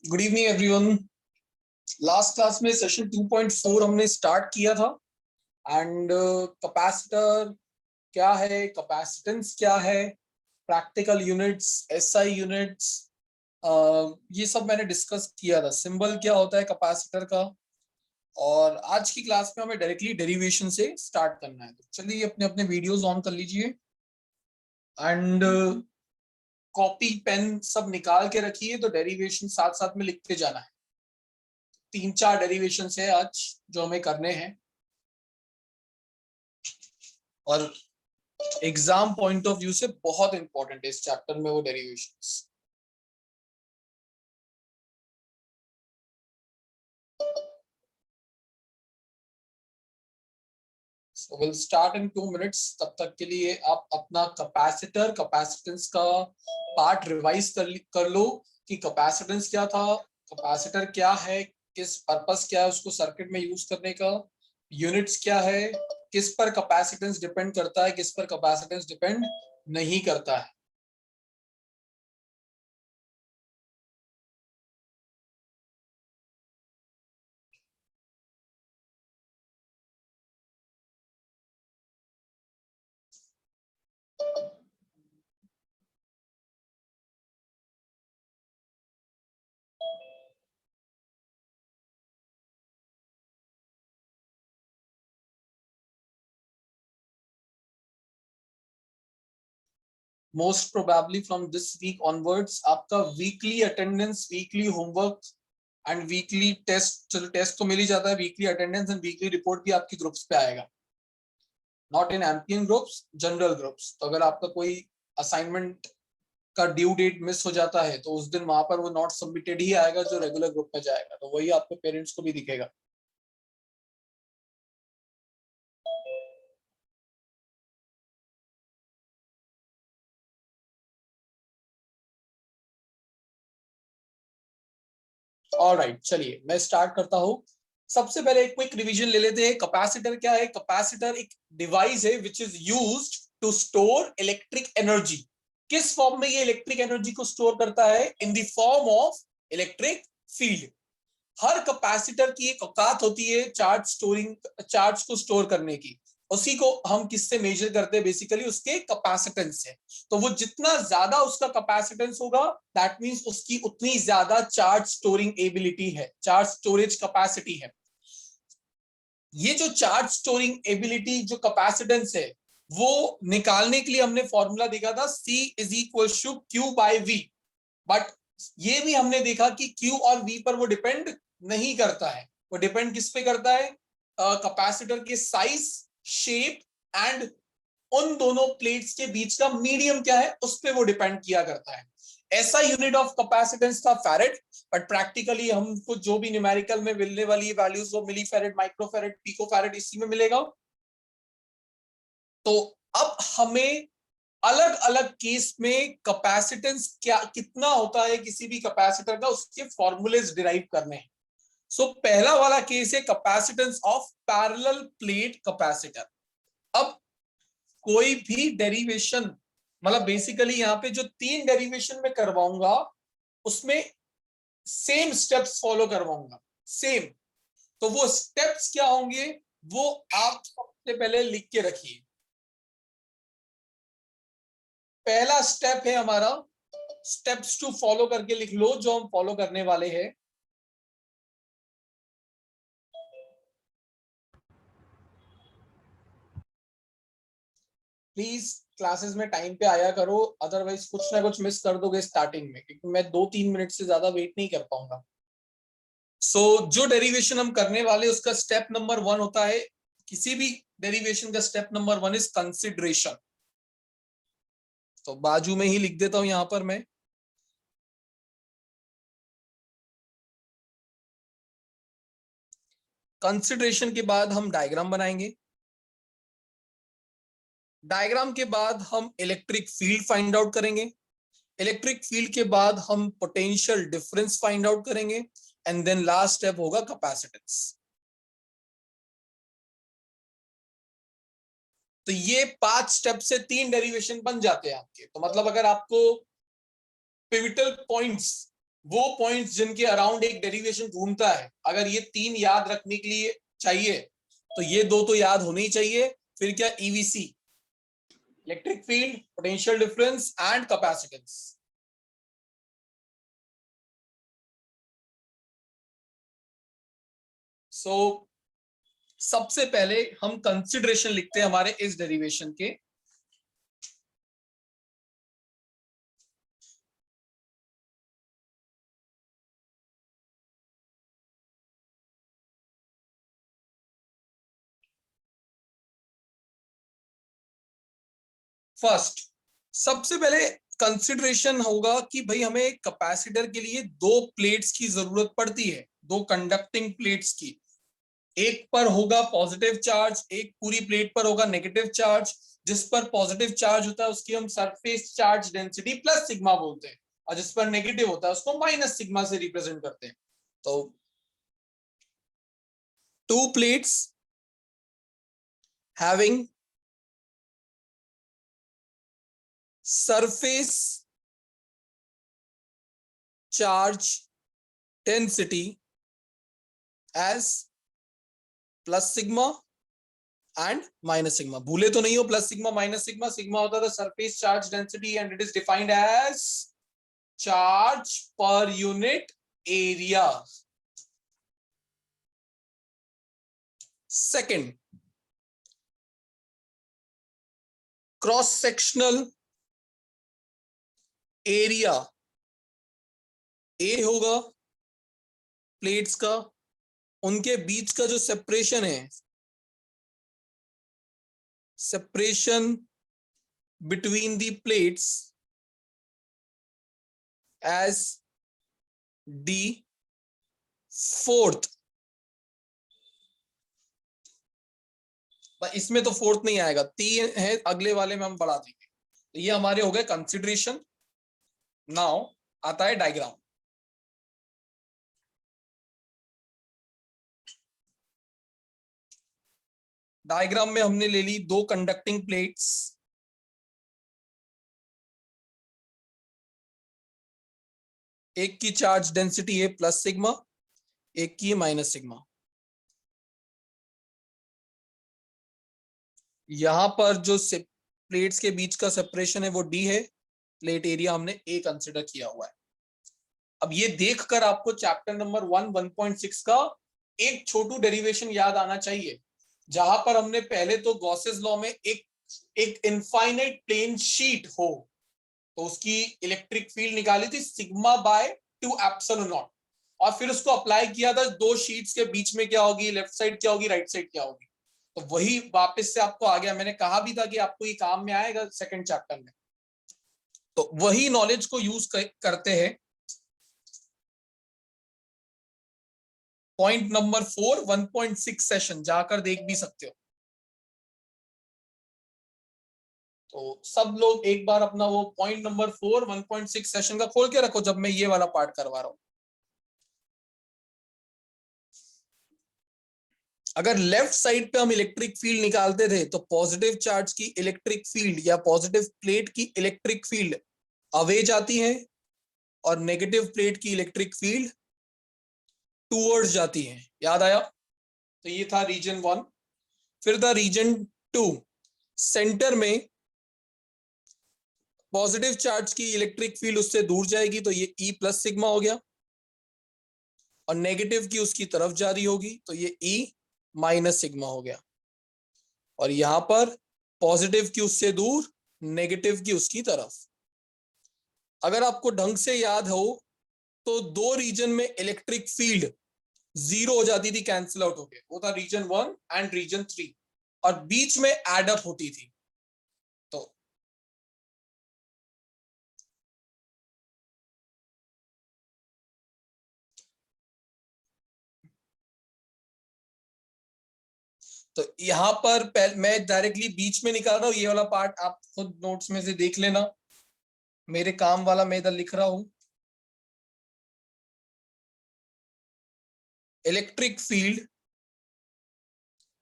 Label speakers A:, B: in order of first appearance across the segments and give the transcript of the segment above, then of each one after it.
A: Good evening everyone. Last class में session 2.4 हमने start किया था एंड कैपेसिटर क्या है, कैपेसिटेंस क्या है, प्रैक्टिकल यूनिट्स, एसआई यूनिट्स, ये सब मैंने डिस्कस किया था। सिंबल क्या होता है कैपेसिटर का। और आज की क्लास में हमें डायरेक्टली डेरिवेशन से स्टार्ट करना है। तो चलिए अपने अपने वीडियोस ऑन कर लीजिए एंड कॉपी पेन सब निकाल के रखिए। तो डेरिवेशन साथ साथ में लिखते जाना है। 3-4 डेरिवेशन है आज जो हमें करने हैं और एग्जाम पॉइंट ऑफ व्यू से बहुत इंपॉर्टेंट है इस चैप्टर में वो derivations. So we'll start in 2 minutes। तब तक के लिए आप अपना कैपेसिटर कैपेसिटेंस का पार्ट रिवाइज कर लो कि कैपेसिटेंस क्या था, कैपेसिटर क्या है, किस पर्पस क्या है उसको सर्किट में यूज करने का, यूनिट्स क्या है, किस पर कैपेसिटेंस डिपेंड करता है, किस पर कैपेसिटेंस डिपेंड नहीं करता है। Most probably from this week onwards आपका weekly attendance, weekly homework and weekly test, चलो टेस्ट तो मिल ही जाता है, weekly attendance and weekly report भी आपकी ग्रुप्स पे आएगा। Not in MPN groups, general groups. तो अगर आपका कोई असाइनमेंट का ड्यू डेट मिस हो जाता है तो उस दिन वहां पर वो नॉट सबमिटेड ही आएगा जो रेगुलर ग्रुप में जाएगा, तो वही आपके पेरेंट्स को भी दिखेगा। ऑलराइट, चलिए मैं स्टार्ट करता हूं। सबसे पहले एक क्विक रिवीजन ले लेते हैं। कैपेसिटर क्या है? कैपेसिटर एक डिवाइस है which is used to store electric energy. किस फॉर्म में ये इलेक्ट्रिक एनर्जी को स्टोर करता है? In the form of electric field. हर कैपेसिटर की एक औकात होती है चार्ज स्टोरिंग, चार्ज को स्टोर करने की। उसी को हम किससे मेजर करते हैं? बेसिकली उसके कैपेसिटेंस से। तो वो जितना ज्यादा उसका कैपेसिटेंस होगा दैट मींस उसकी उतनी ज्यादा चार्ज स्टोरिंग एबिलिटी है, चार्ज स्टोरेज कैपेसिटी है। ये जो चार्ज स्टोरिंग एबिलिटी, जो कैपेसिटेंस है, वो निकालने के लिए हमने फॉर्मूला देखा था C is equal to Q by V। But ये भी हमने देखा कि Q और V पर वो डिपेंड नहीं करता है। वो डिपेंड किस पे करता है? कैपेसिटर के साइज, शेप एंड उन दोनों प्लेट्स के बीच का मीडियम क्या है उस पे वो डिपेंड किया करता है। ऐसा यूनिट ऑफ कैपेसिटेंस था फैरेड, बट प्रैक्टिकली हमको जो भी न्यूमेरिकल में मिलने वाली वैल्यूज वो milli farad, micro farad, pico farad इसी में मिलेगा। तो अब हमें अलग अलग केस में कैपेसिटेंस क्या कितना होता है किसी भी कैपेसिटर का, उसके फॉर्मूलेज डिराइव करने हैं। सो पहला वाला केस है capacitance of parallel plate capacitor. अब कोई भी डेरिवेशन, मतलब बेसिकली यहाँ पे जो 3 डेरिवेशन में करवाऊंगा उसमें सेम स्टेप्स फॉलो करवाऊंगा, सेम। तो वो स्टेप्स क्या होंगे वो आप सबसे पहले लिख के रखिए। पहला स्टेप है हमारा, स्टेप्स टू फॉलो करके लिख लो जो हम फॉलो करने वाले हैं। प्लीज क्लासेस में टाइम पे आया करो, अदरवाइज कुछ ना कुछ मिस कर दोगे स्टार्टिंग में, क्योंकि मैं 2-3 मिनट से ज्यादा वेट नहीं कर पाऊंगा। जो डेरिवेशन हम करने वाले उसका स्टेप नंबर 1 होता है, किसी भी डेरिवेशन का स्टेप नंबर 1 इज कंसिडरेशन। तो बाजू में ही लिख देता हूं यहां पर मैं। कंसिडरेशन के बाद हम डायग्राम बनाएंगे। डायग्राम के बाद हम इलेक्ट्रिक फील्ड फाइंड आउट करेंगे। इलेक्ट्रिक फील्ड के बाद हम पोटेंशियल डिफरेंस फाइंड आउट करेंगे एंड देन लास्ट स्टेप होगा कैपेसिटेंस। तो ये 5 स्टेप से 3 डेरिवेशन बन जाते हैं आपके। तो मतलब अगर आपको पिविटल पॉइंट्स वो पॉइंट्स जिनके अराउंड एक डेरिवेशन घूमता है, अगर ये 3 याद रखने के लिए चाहिए तो ये 2 तो याद होने ही चाहिए। फिर क्या, EVC, electric field, potential difference and capacitance. So सबसे पहले हम कंसिडरेशन लिखते हैं हमारे इस डेरिवेशन के। फर्स्ट, सबसे पहले कंसिडरेशन होगा कि भाई हमें कैपेसिटर के लिए 2 प्लेट्स की जरूरत पड़ती है, 2 कंडक्टिंग प्लेट्स की। एक पर होगा पॉजिटिव चार्ज, एक पूरी प्लेट पर होगा नेगेटिव चार्ज। जिस पर पॉजिटिव चार्ज होता है उसकी हम surface charge density plus sigma बोलते हैं, और जिस पर नेगेटिव होता है उसको माइनस सिग्मा से रिप्रेजेंट करते हैं। तो 2 plates having surface charge density as plus sigma and minus sigma। भूले तो नहीं हो, plus sigma minus sigma, sigma होता था surface charge density and it is defined as charge per unit area. Second, cross sectional area A होगा plates का, उनके बीच का जो सेपरेशन है, separation between the plates as d fourth। इसमें तो फोर्थ नहीं आएगा, 3 है, अगले वाले में हम बढ़ा देंगे। तो ये हमारे हो गए कंसिडरेशन। नाउ आता है डायग्राम। डायग्राम में हमने ले ली 2 कंडक्टिंग प्लेट्स, एक की चार्ज डेंसिटी है प्लस सिग्मा, एक की माइनस सिग्मा। यहां पर जो प्लेट्स के बीच का सेपरेशन है वो डी है, प्लेट एरिया हमने ए कंसिडर किया हुआ है। अब ये देखकर आपको चैप्टर नंबर 1.6 का एक छोटू डेरिवेशन याद आना चाहिए, जहां पर हमने पहले तो गॉसेस लॉ में एक इनफाइनाइट प्लेन शीट हो तो उसकी इलेक्ट्रिक फील्ड निकाली थी सिग्मा बाय 2 एप्सिलॉन नॉट, और फिर उसको अप्लाई किया था 2 शीट्स के बीच में क्या होगी, लेफ्ट साइड क्या होगी, राइट साइड क्या होगी। तो वही वापस से आपको आ गया, मैंने कहा भी था कि आपको ये काम में आएगा सेकंड चैप्टर में। तो वही नॉलेज को यूज करते हैं। पॉइंट नंबर 4 1.6 सेशन जाकर देख भी सकते हो। तो सब लोग एक बार अपना वो पॉइंट नंबर 4 1.6 सेशन का खोल के रखो जब मैं ये वाला पार्ट करवा रहा हूं। अगर लेफ्ट साइड पे हम इलेक्ट्रिक फील्ड निकालते थे तो पॉजिटिव चार्ज की इलेक्ट्रिक फील्ड या पॉजिटिव प्लेट की इलेक्ट्रिक फील्ड अवे जाती है, और नेगेटिव प्लेट की इलेक्ट्रिक फील्ड टूवर्ड्स जाती है। याद आया? तो ये था रीजन 1। फिर था रीजन 2, सेंटर में पॉजिटिव चार्ज की इलेक्ट्रिक फील्ड उससे दूर जाएगी तो ये E प्लस सिग्मा हो गया, और नेगेटिव की उसकी तरफ जा रही होगी तो ये E माइनस सिग्मा हो गया। और यहां पर पॉजिटिव की उससे दूर, नेगेटिव की उसकी तरफ। अगर आपको ढंग से याद हो तो 2 रीजन में इलेक्ट्रिक फील्ड 0 हो जाती थी, कैंसिल आउट हो गए, वो था रीजन 1 एंड रीजन 3, और बीच में एड अप होती थी। तो तो यहां पर मैं डायरेक्टली बीच में निकाल रहा हूं, ये वाला पार्ट आप खुद नोट्स में से देख लेना, मेरे काम वाला मैं इधर लिख रहा हूं। Electric field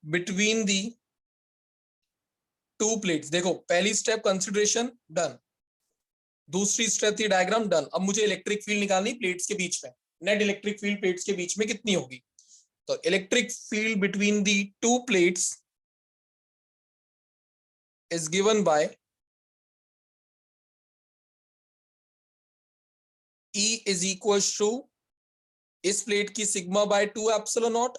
A: between the 2 plates. देखो पहली स्टेप कंसिडरेशन डन। दूसरी स्टेप थी डायग्राम डन। अब मुझे इलेक्ट्रिक फील्ड निकालनी प्लेट्स के बीच में। नेट इलेक्ट्रिक फील्ड प्लेट्स के बीच में कितनी होगी? तो electric field between the two plates is given by E is equals to इस प्लेट की सिग्मा बाय 2 एप्सिलॉन नॉट,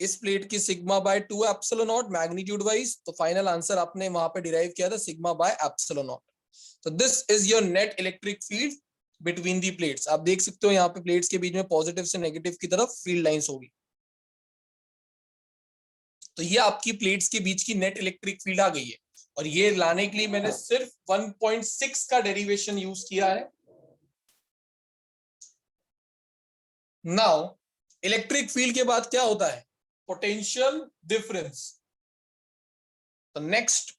A: इस प्लेट की sigma bye 2 epsilon not magnitude wise. तो फाइनल आंसर आपने वहां पे डिराइव किया था सिग्मा बाय एप्सिलॉन नॉट। तो this is your net electric field between the plates. आप देख सकते हो यहाँ पे प्लेट्स के बीच में पॉजिटिव से नेगेटिव की तरफ फील्ड लाइंस होगी। तो ये आपकी प्लेट्स के बीच की नेट इलेक्ट्रिक फील्ड आ गई है। और ये लाने के लिए मैंने सिर्फ 1.6 का डेरिवेशन यूज किया है। नाउ इलेक्ट्रिक फील्ड के बाद क्या होता है? Potential difference. तो नेक्स्ट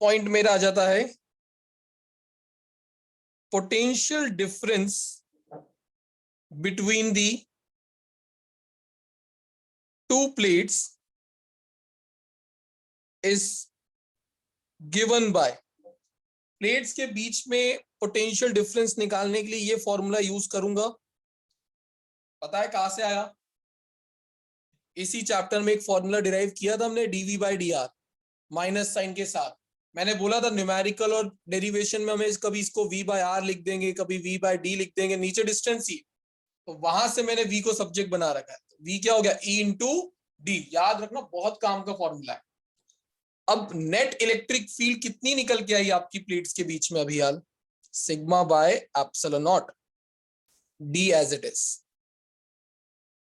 A: पॉइंट मेरा आ जाता है potential difference between the two plates is given bye. Plates के बीच में पोटेंशियल डिफरेंस निकालने के लिए ये फॉर्मूला यूज करूंगा। पता है कहां से आया? इसी चैप्टर में एक फॉर्मूला डिराइव किया था हमने, dV by d r, minus sign के साथ। मैंने बोला था न्यूमेरिकल और डेरिवेशन में हमें कभी इसको v बाय आर लिख देंगे, कभी v बाय डी लिख देंगे, नीचे डिस्टेंस ही। तो वहां से मैंने v को सब्जेक्ट बना रखा है। v क्या हो गया? e into D. याद रखना, बहुत काम का फॉर्मूला है। अब नेट इलेक्ट्रिक फील्ड कितनी निकल के आई आपकी प्लेट्स के बीच में अभी हाल? Sigma by epsilon naught, d as it is.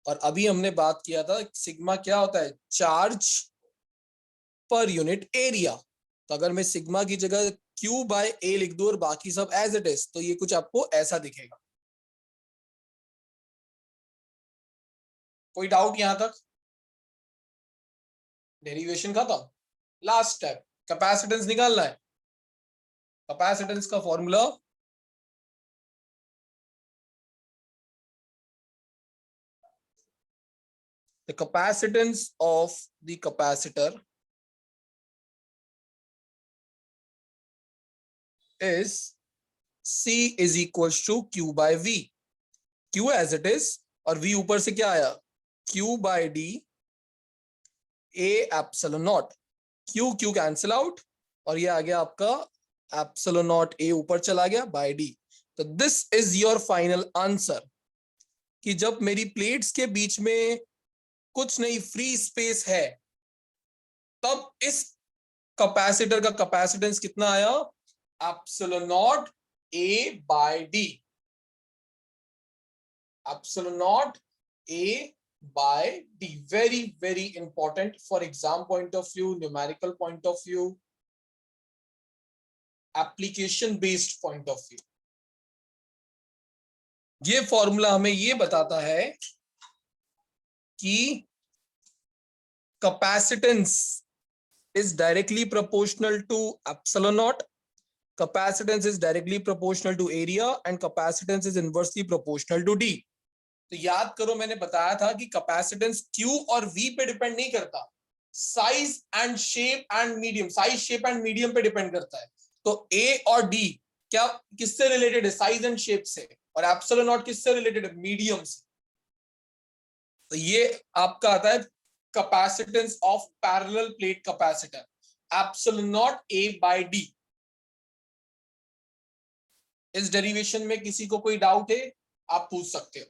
A: और अभी हमने बात किया था सिग्मा क्या होता है? Charge per unit area. तो अगर मैं सिग्मा की जगह Q बाय ए लिख दूं और बाकी सब एज इट इज, तो ये कुछ आपको ऐसा दिखेगा। कोई डाउट यहां तक? डेरिवेशन खत्म। लास्ट स्टेप, कैपेसिटेंस निकालना है। कैपेसिटेंस का formula the capacitance of the capacitor is C is equals to Q by V। Q as it is और V ऊपर से क्या आया? Q by D A epsilon not. Q Q cancel out और ये आ गया आपका एप्सिलॉन नॉट A ऊपर चला गया बाय D। तो this is your final answer कि जब मेरी प्लेट्स के बीच में कुछ नहीं फ्री स्पेस है, तब इस कैपेसिटर का कैपेसिटेंस कितना आया? Epsilon naught A by D। Epsilon naught A by D। very very important for exam point of view, numerical point of view, application based point of view। ये formula हमें ये बताता है कि capacitance is directly proportional to epsilon naught, capacitance is directly proportional to area, and capacitance is inversely proportional to D। तो याद करो, मैंने बताया था कि कैपेसिटेंस Q और V पे डिपेंड नहीं करता, size and shape and medium, size shape and medium पे डिपेंड करता है। तो A और D क्या किससे रिलेटेड है? साइज एंड शेप से। और एप्सिलॉन नॉट किससे रिलेटेड है? मीडियम से। तो ये आपका आता है capacitance of parallel plate capacitor, epsilon naught A by D। इस डेरिवेशन में किसी को कोई डाउट है? आप पूछ सकते हो।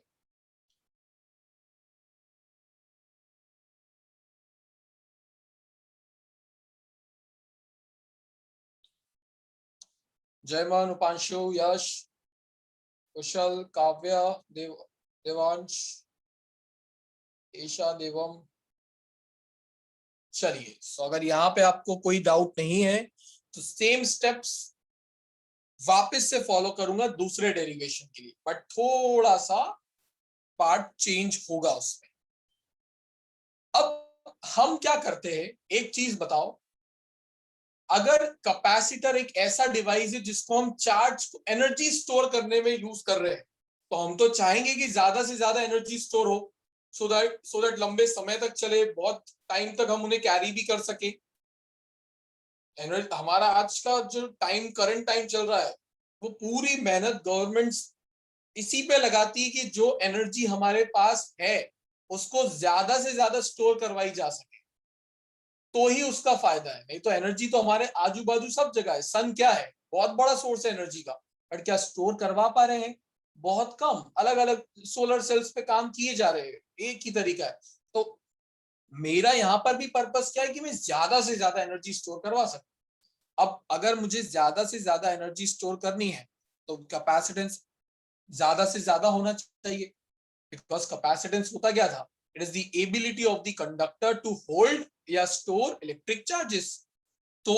A: जयमान, उपांशु, यश, कुशल, काव्या, देवांश, ईशा, देवम। चलिए, सो अगर यहाँ पे आपको कोई डाउट नहीं है तो सेम स्टेप्स वापस से फॉलो करूंगा दूसरे डेरिवेशन के लिए, बट थोड़ा सा पार्ट चेंज होगा उसमें। अब हम क्या करते हैं, एक चीज बताओ, अगर कैपेसिटर एक ऐसा डिवाइस है जिसको हम चार्ज एनर्जी स्टोर करने में यूज कर रहे हैं, तो हम तो चाहेंगे कि ज्यादा से ज्यादा एनर्जी स्टोर हो, सो दैट लंबे समय तक चले, बहुत टाइम तक हम उन्हें कैरी भी कर सके। हमारा आज का जो टाइम, करंट टाइम चल रहा है, वो पूरी मेहनत गवर्नमेंट इसी पे लगाती है कि जो एनर्जी हमारे पास है उसको ज्यादा से ज्यादा स्टोर करवाई जा सके, तो ही उसका फायदा है। नहीं तो एनर्जी तो हमारे आजू बाजू सब जगह है। सन क्या है, बहुत बड़ा सोर्स है एनर्जी का, बट क्या स्टोर करवा पा रहे हैं? बहुत कम। अलग अलग सोलर सेल्स पे काम किए जा रहे हैं, एक ही तरीका है। तो मेरा यहाँ पर भी पर्पस क्या है कि मैं ज्यादा से ज्यादा एनर्जी स्टोर करवा सकूं। अब अगर मुझे ज्यादा से ज्यादा एनर्जी स्टोर करनी है तो कैपेसिटेंस ज्यादा से ज्यादा होना चाहिए, बिकॉज कैपेसिटेंस होता क्या था, it is the ability of the conductor to hold या स्टोर इलेक्ट्रिक चार्जेस। तो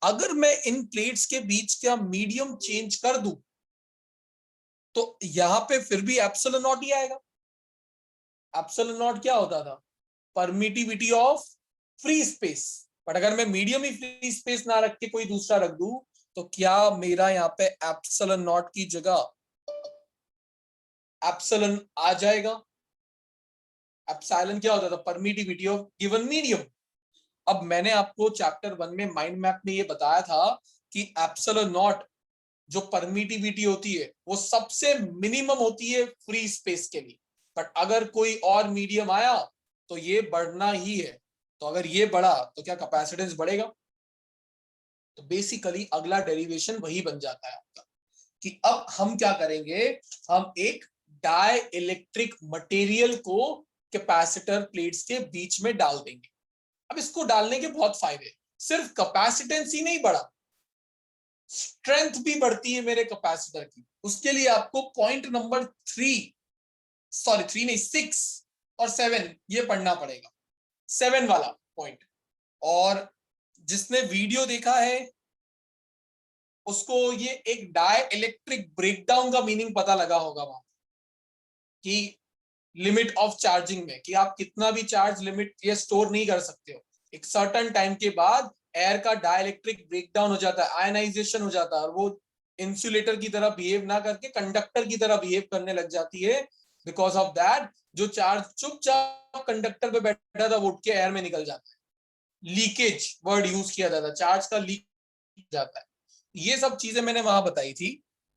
A: अगर मैं इन प्लेट्स के बीच का मीडियम चेंज कर दूं तो यहां पे फिर भी एप्सिलॉन नॉट ही आएगा। एप्सिलॉन नॉट क्या होता था, permittivity of free space. But अगर मैं मीडियम ही फ्री स्पेस ना रख के कोई दूसरा रख दूं तो क्या मेरा यहाँ पे एप्सिलॉन नॉट की जगह एप्सिलॉन आ जाएगा? एप्सिलॉन क्या होता था, परमिटिविटी ऑफ गिवन मीडियम। अब मैंने आपको चैप्टर 1 में माइंड मैप में ये बताया था कि एप्सिलॉन नॉट जो परमिटिविटी होती है वो सबसे मिनिमम होती है फ्री स्पेस के लिए। बट अगर कोई और मीडियम आया तो ये बढ़ना ही है। तो अगर ये बढ़ा तो क्या कैपेसिटेंस बढ़ेगा? तो बेसिकली अगला डेरिवेशन वही बन जाता है आपका कि अब हम क्या करेंगे, हम एक डाई इलेक्ट्रिक मटेरियल को कैपेसिटर प्लेट्स के बीच में डाल देंगे। अब इसको डालने के बहुत फायदे, सिर्फ कैपेसिटेंस ही नहीं बढ़ा, स्ट्रेंथ भी बढ़ती है मेरे कैपेसिटर की। उसके लिए आपको पॉइंट नंबर 6 और 7 ये पढ़ना पड़ेगा, 7 वाला पॉइंट। और जिसने वीडियो देखा है उसको ये एक डाई इलेक्ट्रिक ब्रेकडाउन का मीनिंग पता लगा होगा वहां कि लिमिट ऑफ चार्जिंग में कि आप कितना भी चार्ज लिमिट ये स्टोर नहीं कर सकते हो। एक सर्टेन टाइम के बाद एयर का डाइलेक्ट्रिक ब्रेकडाउन हो जाता है, आयनाइजेशन हो जाता है, और वो इंसुलेटर की तरह बिहेव ना करके कंडक्टर की तरह बिहेव करने लग जाती है। बिकॉज ऑफ दैट जो चार्ज चुपचाप कंडक्टर पे बैठा था वो उठ के एयर में निकल जाता है। लीकेज वर्ड यूज किया जाता है, चार्ज का लीक जाता है। ये सब चीजें मैंने वहां बताई थी।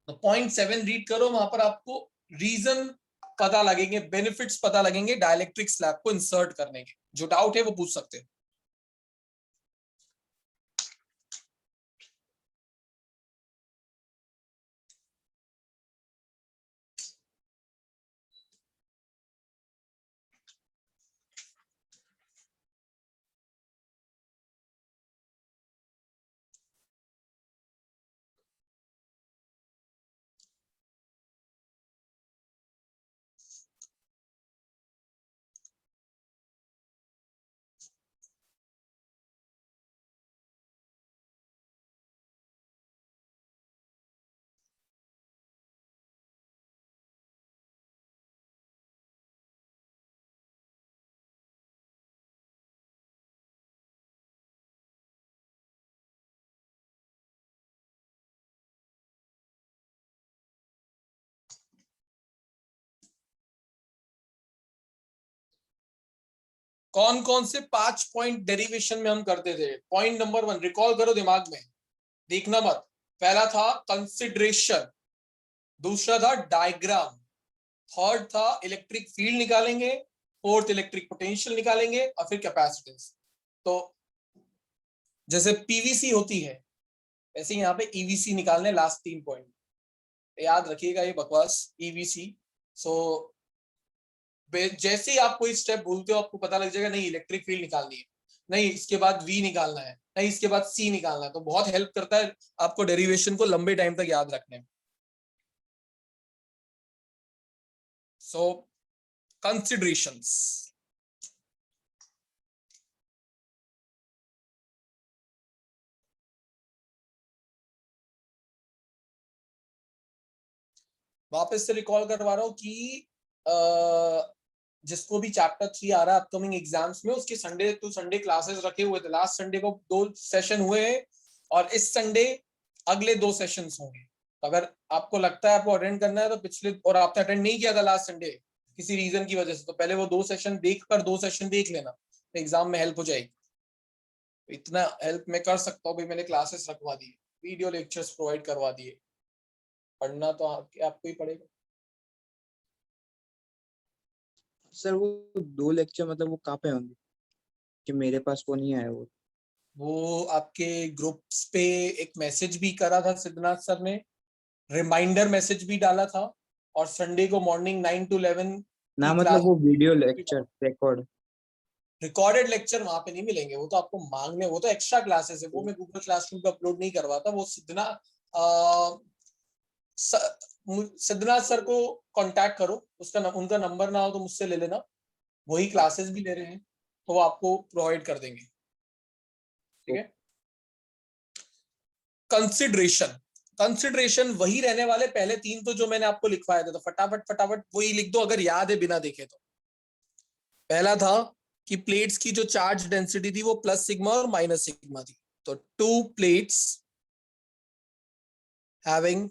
A: तो पॉइंट 7 रीड करो, वहां पर आपको रीजन पता लगेंगे, बेनिफिट्स पता लगेंगे डाइलेक्ट्रिक स्लैब को इंसर्ट करने के। जो डाउट है वो पूछ सकते हैं। कौन कौन से 5 पॉइंट डेरिवेशन में हम करते थे? पॉइंट नंबर 1 रिकॉल करो दिमाग में, देखना मत। पहला था कंसिडरेशन, दूसरा था डायग्राम, थर्ड था इलेक्ट्रिक फील्ड निकालेंगे, फोर्थ इलेक्ट्रिक पोटेंशियल निकालेंगे, और फिर कैपेसिटेंस। तो जैसे पीवीसी होती है ऐसे ही यहाँ पे ईवीसी निकालने, लास्ट 3 पॉइंट याद रखिएगा ये बकवास ईवीसी। सो जैसे ही आप कोई स्टेप भूलते हो आपको पता लग जाएगा नहीं इलेक्ट्रिक फील्ड निकालनी है, नहीं इसके बाद वी निकालना है, नहीं इसके बाद सी निकालना है। तो बहुत हेल्प करता है आपको डेरिवेशन को लंबे टाइम तक याद रखने में। सो कंसिडरेशंस, वापस से रिकॉल करवा रहा हूँ कि जिसको भी चैप्टर 3 आ रहा है अपकमिंग एग्जाम्स में उसके संडे टू संडे क्लासेस रखे हुए थे। लास्ट संडे को 2 सेशन हुए हैं और इस संडे अगले 2 सेशंस होंगे। तो अगर आपको लगता है आपको अटेंड करना है तो पिछले, और आपने अटेंड नहीं किया था लास्ट संडे किसी रीजन की वजह से, तो पहले वो 2 सेशन देखकर 2 सेशन देख लेना, तो एग्जाम में हेल्प हो जाएगी। तो इतना हेल्प मैं कर सकता हूँ भाई, मैंने क्लासेस रखवा दी, वीडियो लेक्चर्स प्रोवाइड करवा दिए। पढ़ना तो आपको ही पड़ेगा।
B: सर वो 2 लेक्चर मतलब वो कहाँ पे होंगे कि मेरे पास वो नहीं आया?
A: वो आपके ग्रुप्स पे एक मैसेज भी करा था सिद्धनाथ सर ने, रिमाइंडर मैसेज भी डाला था, और संडे को मॉर्निंग 9 to 11 की
B: ना मतलब
A: क्लास
B: वो video lecture record.
A: Recorded lecture वहां पे नहीं मिलेंगे, वो तो आपको मांगने, वो तो एक्स्ट्रा क्लासेस है, वो मैं गूगल क्लासरूम पे अपलोड नहीं करवाता। वो सिद्धनाथ सर को कांटेक्ट करो, उनका नंबर ना हो तो मुझसे ले लेना, वही क्लासेस भी ले रहे हैं तो वो आपको प्रोवाइड कर देंगे। ठीक है। कंसिडरेशन, कंसिडरेशन वही रहने वाले, पहले 3 तो जो मैंने आपको लिखवाए थे, तो फटाफट फटाफट वही लिख दो अगर याद है बिना देखे तो। पहला था कि प्लेट्स की जो चार्ज डेंसिटी थी वो प्लस सिग्मा और माइनस सिग्मा थी। तो 2 plates having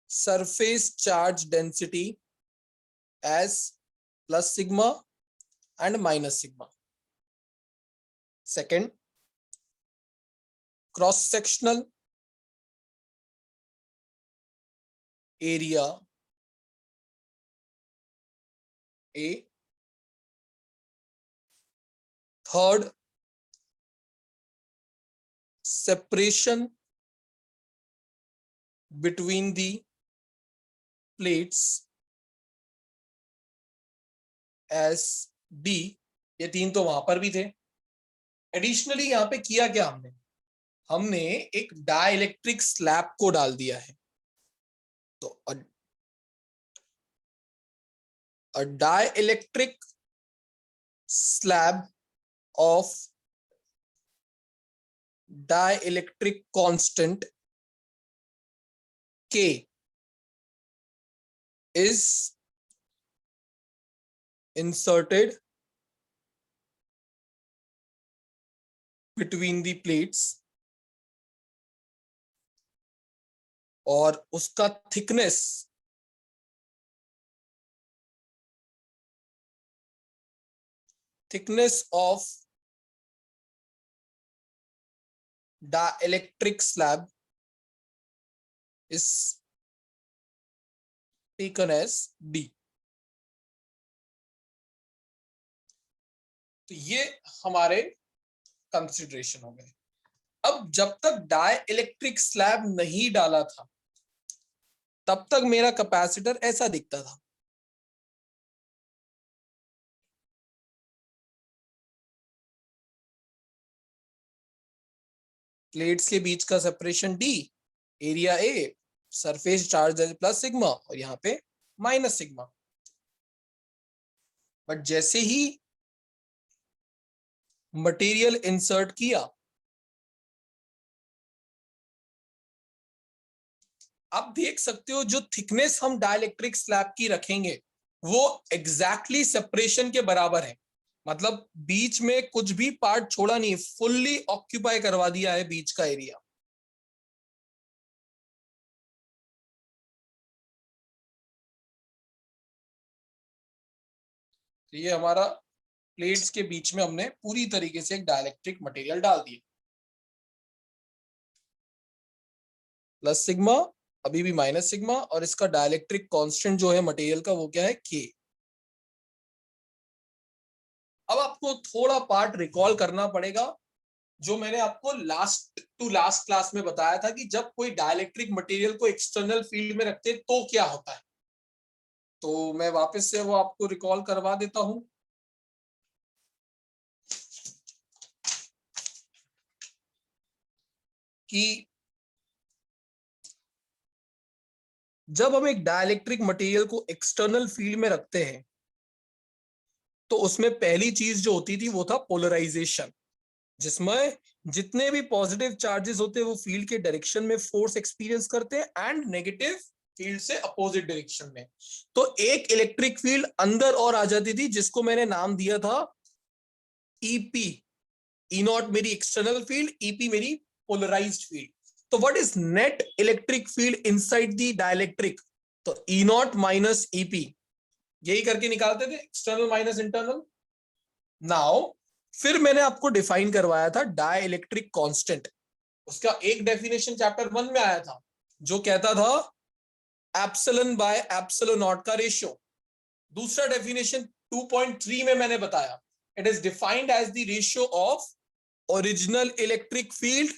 A: surface charge density as plus sigma and minus sigma. Second, cross sectional area A. Third, separation between the plates as D. ये 3 तो वहां पर भी थे। एडिशनली यहां पे किया क्या हमने, हमने एक डाइलेक्ट्रिक स्लैब को डाल दिया है। तो a dielectric slab of dielectric constant K is inserted between the plates और उसका thickness of dielectric slab is taken as D. तो ये हमारे कंसिडरेशन हो गए। अब जब तक डाइलेक्ट्रिक स्लैब नहीं डाला था तब तक मेरा कैपेसिटर ऐसा दिखता था। प्लेट्स के बीच का separation D, area A, surface charge plus sigma और यहाँ पे माइनस सिग्मा। बट जैसे ही मटेरियल इंसर्ट किया, आप देख सकते हो जो थिकनेस हम डाइलेक्ट्रिक स्लैब की रखेंगे वो एग्जैक्टली सेपरेशन के बराबर है। मतलब बीच में कुछ भी पार्ट छोड़ा नहीं, फुल्ली ऑक्यूपाई करवा दिया है बीच का एरिया। तो ये हमारा प्लेट्स के बीच में हमने पूरी तरीके से एक डाइलेक्ट्रिक मटेरियल डाल दिया। प्लस सिग्मा, अभी भी माइनस सिग्मा, और इसका डाइलेक्ट्रिक कांस्टेंट जो है मटेरियल का वो क्या है, के। अब आपको थोड़ा पार्ट रिकॉल करना पड़ेगा जो मैंने आपको लास्ट टू लास्ट क्लास में बताया था कि जब कोई डाइलेक्ट्रिक मटेरियल को एक्सटर्नल फील्ड में रखते तो क्या होता है। तो मैं वापस से वो आपको रिकॉल करवा देता हूं कि जब हम एक डाइलेक्ट्रिक मटेरियल को एक्सटर्नल फील्ड में रखते हैं तो उसमें पहली चीज जो होती थी वो था पोलराइजेशन, जिसमें जितने भी पॉजिटिव चार्जेस होते हैं वो फील्ड के डायरेक्शन में फोर्स एक्सपीरियंस करते हैं एंड नेगेटिव फील्ड से अपोजिट डायरेक्शन में। तो एक इलेक्ट्रिक फील्ड अंदर और आ जाती थी जिसको मैंने नाम दिया था ईपी। ई नॉट मेरी एक्सटर्नल फील्ड, ईपी मेरी पोलराइज्ड फील्ड। तो what is net electric field inside the dielectric, तो ई नॉट माइनस ईपी, यही करके निकालते थे, एक्सटर्नल माइनस इंटरनल। नाउ फिर मैंने आपको डिफाइन करवाया था डाई इलेक्ट्रिक कॉन्स्टेंट, उसका एक डेफिनेशन चैप्टर 1 में आया था जो कहता था एप्सिलॉन बाय एप्सिलॉन नॉट का रेशियो। दूसरा डेफिनेशन 2.3 में मैंने बताया, it is defined as the ratio of original electric field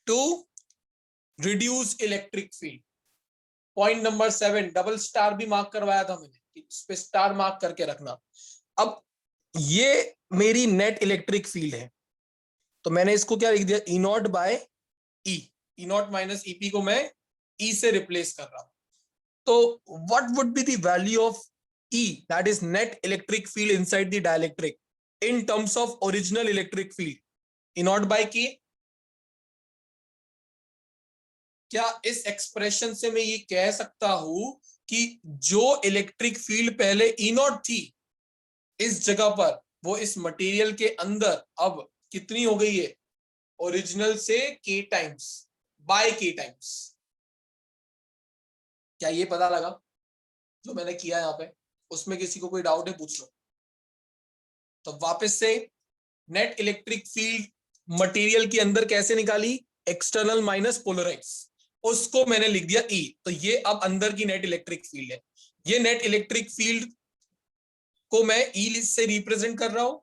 A: to reduce electric field. Point number 7 double star भी मार्क करवाया था मैंने, इस पे स्टार मार्क करके रखना। अब ये मेरी नेट इलेक्ट्रिक फील्ड है, तो मैंने इसको क्या लिख दिया, E naught by E, E naught minus EP को मैं ई से रिप्लेस कर रहा हूं। तो what would be the value of E, that is net electric field inside the dielectric in terms of original electric field, E naught by K. क्या इस expression से मैं ये कह सकता हूं कि जो इलेक्ट्रिक फील्ड पहले ई नॉट थी इस जगह पर, वो इस मटेरियल के अंदर अब कितनी हो गई है, ओरिजिनल से के टाइम्स बाय के टाइम्स। क्या ये पता लगा जो मैंने किया यहाँ पे? उसमें किसी को कोई डाउट है पूछ लो। तो वापस से नेट इलेक्ट्रिक फील्ड मटेरियल के अंदर कैसे निकाली, एक्सटर्नल माइनस पोलराइज, उसको मैंने लिख दिया ई। तो ये अब अंदर की नेट इलेक्ट्रिक फील्ड है। ये नेट इलेक्ट्रिक फील्ड को मैं ई से रिप्रेजेंट कर रहा हूं।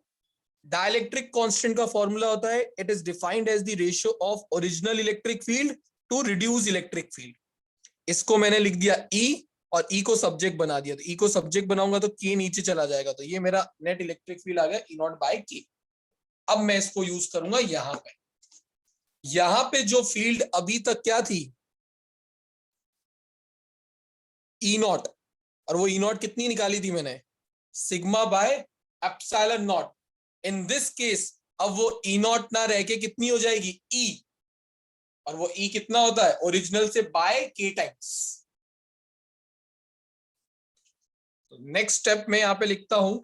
A: डाइलेक्ट्रिक कांस्टेंट का फॉर्मूला होता है, it is defined as the ratio of original electric field to reduce electric field. इसको मैंने लिख दिया ई और ई को सब्जेक्ट बना दिया। तो ई को सब्जेक्ट बनाऊंगा तो के नीचे चला जाएगा, तो ये मेरा नेट इलेक्ट्रिक फील्ड आ गया ई नॉट बाय के। अब मैं इसको यूज करूंगा यहां पे। यहां पे जो फील्ड अभी तक क्या थी, ई नॉट, और वो ई नॉट कितनी निकाली थी मैंने, sigma by epsilon not. In this case अब वो ई नॉट ना रह के कितनी हो जाएगी, ई, और वो ई कितना होता है, ओरिजिनल से बाय के टाइम्स। तो नेक्स्ट स्टेप में यहां पे लिखता हूं,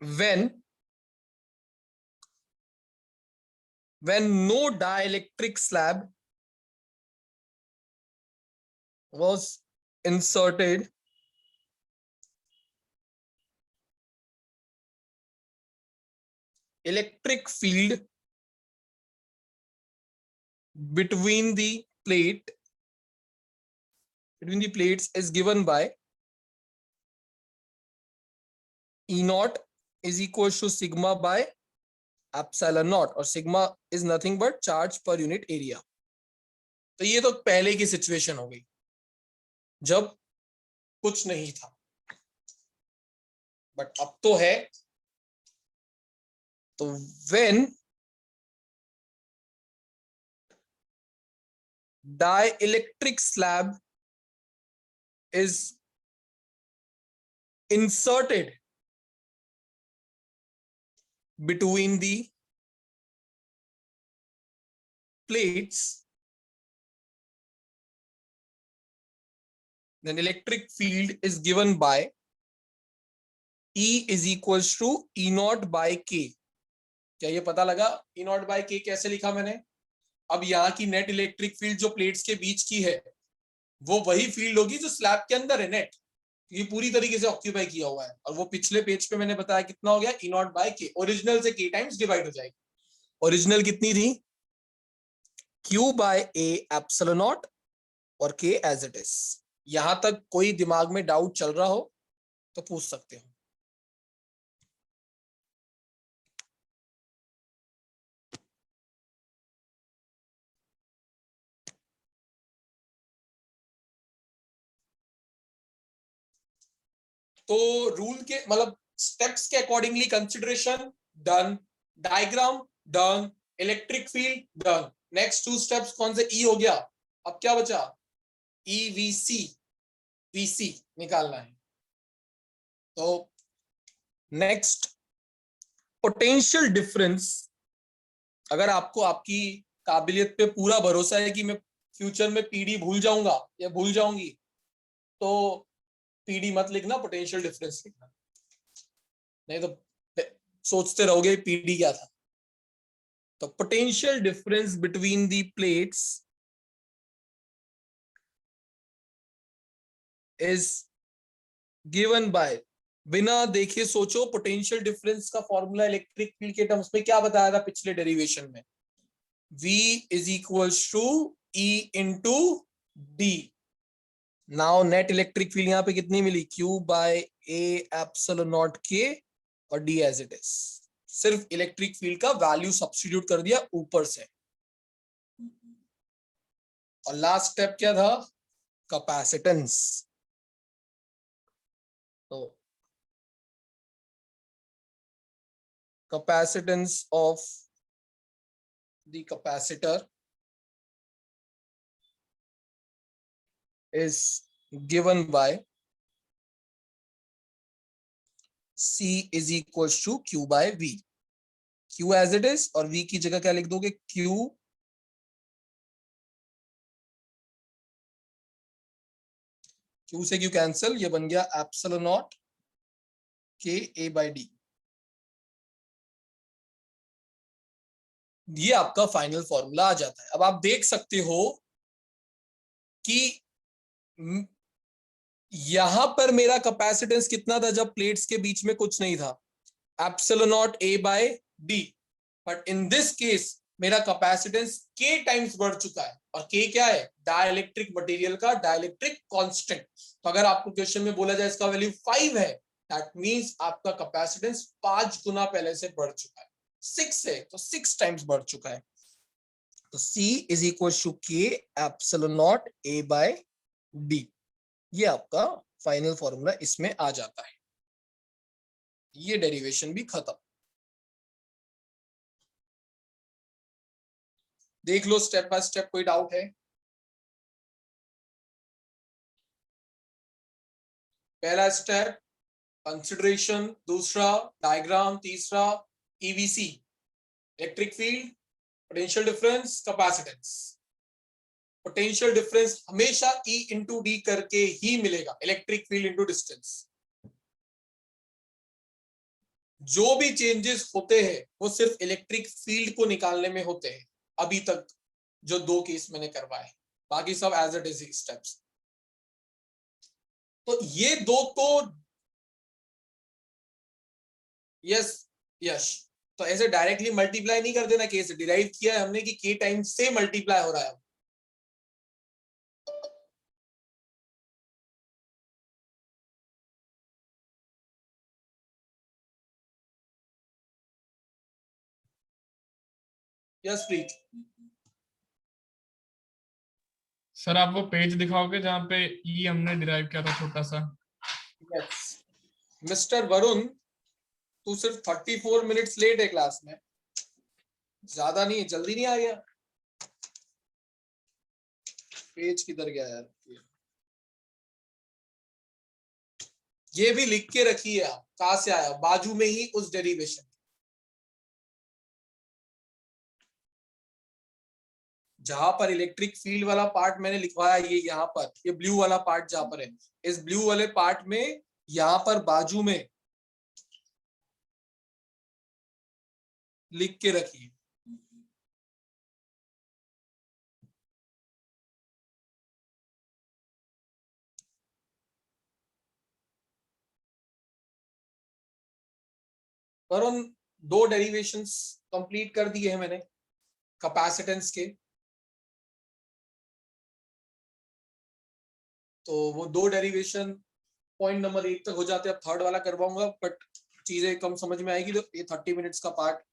A: when no dielectric slab was inserted electric field between the plates is given by E naught is equals to sigma by epsilon naught, और sigma is nothing but charge per unit area। तो ये तो पहले की situation हो गई जब कुछ नहीं था, बट अब तो है। तो when dielectric slab is inserted between the plates, then electric field is given by E is equals to E naught by K। क्या ये पता लगा E naught by K कैसे लिखा मैंने? अब यहाँ की नेट इलेक्ट्रिक फील्ड जो प्लेट्स के बीच की है वो वही फील्ड होगी जो स्लैब के अंदर है नेट, ये पूरी तरीके से ऑक्यूपाई किया हुआ है। और वो पिछले पेज पे मैंने बताया कितना हो गया, E naught by K, original से K टाइम्स डिवाइड हो जाएगी। ओरिजिनल कितनी थी, Q by A epsilon naught और K एज इट इज। यहां तक कोई दिमाग में डाउट चल रहा हो तो पूछ सकते हो। तो रूल के मतलब स्टेप्स के accordingly consideration done, diagram done, electric field done. Next 2 steps कौन से, ई हो गया। अब क्या बचा, ई वीसी, वीसी निकालना है। तो नेक्स्ट पोटेंशियल डिफरेंस, अगर आपको आपकी काबिलियत पे पूरा भरोसा है कि मैं फ्यूचर में पीडी भूल जाऊंगा या भूल जाऊंगी, तो पीडी मत लिखना, पोटेंशियल डिफरेंस लिखना, नहीं तो सोचते रहोगे पीडी क्या था। तो potential difference between the plates is given by बिना देखे सोचो, पोटेंशियल डिफरेंस का फॉर्मूला इलेक्ट्रिक फील्ड के टर्म्स में क्या बताया था पिछले डेरिवेशन में? V is equals to E into D. Now net electric field यहाँ पे कितनी मिली? Q by A epsilon naught K और D एज इट इज। सिर्फ इलेक्ट्रिक फील्ड का वैल्यू सब्स्टिट्यूट कर दिया ऊपर से। और लास्ट स्टेप क्या था? कैपेसिटेंस। तो capacitance of the capacitor is given by C is equals to Q by V. Q as it is और V की जगह क्या लिख दोगे? Q से Q कैंसिल, ये बन गया epsilon naught K A by D। ये आपका फाइनल फॉर्मूला आ जाता है। अब आप देख सकते हो कि यहां पर मेरा कैपेसिटेंस कितना था जब प्लेट्स के बीच में कुछ नहीं था? Epsilon naught A by D। But in this case मेरा कैपेसिटेंस K टाइम्स बढ़ चुका है। और K क्या है? डाइलेक्ट्रिक मटेरियल का डाइलेक्ट्रिक कांस्टेंट। तो अगर आपको क्वेश्चन में बोला जाए इसका वैल्यू 5 है, दैट मींस आपका कैपेसिटेंस 5 गुना पहले से बढ़ चुका है। 6 है तो 6 टाइम्स बढ़ चुका है। तो C is equal to K epsilon naught A by D। ये आपका फाइनल फॉर्मूला इसमें आ जाता है। ये डेरिवेशन भी खत्म। देख लो स्टेप बाय स्टेप, कोई डाउट है? पहला स्टेप कंसिडरेशन, दूसरा डायग्राम, तीसरा EVC electric field, potential difference, capacitance. Potential difference हमेशा E इंटू डी करके ही मिलेगा, इलेक्ट्रिक फील्ड इंटू डिस्टेंस। जो भी चेंजेस होते हैं वो सिर्फ इलेक्ट्रिक फील्ड को निकालने में होते हैं अभी तक, जो 2 केस मैंने करवाए, बाकी सब एज इट इज स्टेप्स। तो ये दो तो यस यस। तो ऐसे डायरेक्टली मल्टीप्लाई नहीं कर देना, केस डिराइव किया है हमने कि के टाइम से मल्टीप्लाई हो रहा है। Yes please.
C: सर आप वो पेज दिखाओगे जहाँ पे ई हमने डिराइव किया था छोटा सा?
A: यस मिस्टर वरुण, तू सिर्फ 34 मिनट्स लेट है क्लास में, ज्यादा नहीं, जल्दी नहीं आ गया? पेज किधर गया यार? ये भी लिख के रखिए आप, कहां से आया? बाजू में ही उस डेरिवेशन, जहां पर इलेक्ट्रिक फील्ड वाला पार्ट मैंने लिखवाया, ये यहाँ पर, ये ब्लू वाला पार्ट जहां पर है, इस ब्लू वाले पार्ट में यहाँ पर बाजू में लिख के रखिए। पर उन 2 डेरिवेशंस कंप्लीट कर दिए हैं मैंने कैपेसिटेंस के। तो वो 2 डेरिवेशन पॉइंट नंबर 1 तक हो जाते हैं। अब थर्ड वाला करवाऊंगा, बट चीजें कम समझ में आएगी, तो ये 30 मिनट्स का पार्ट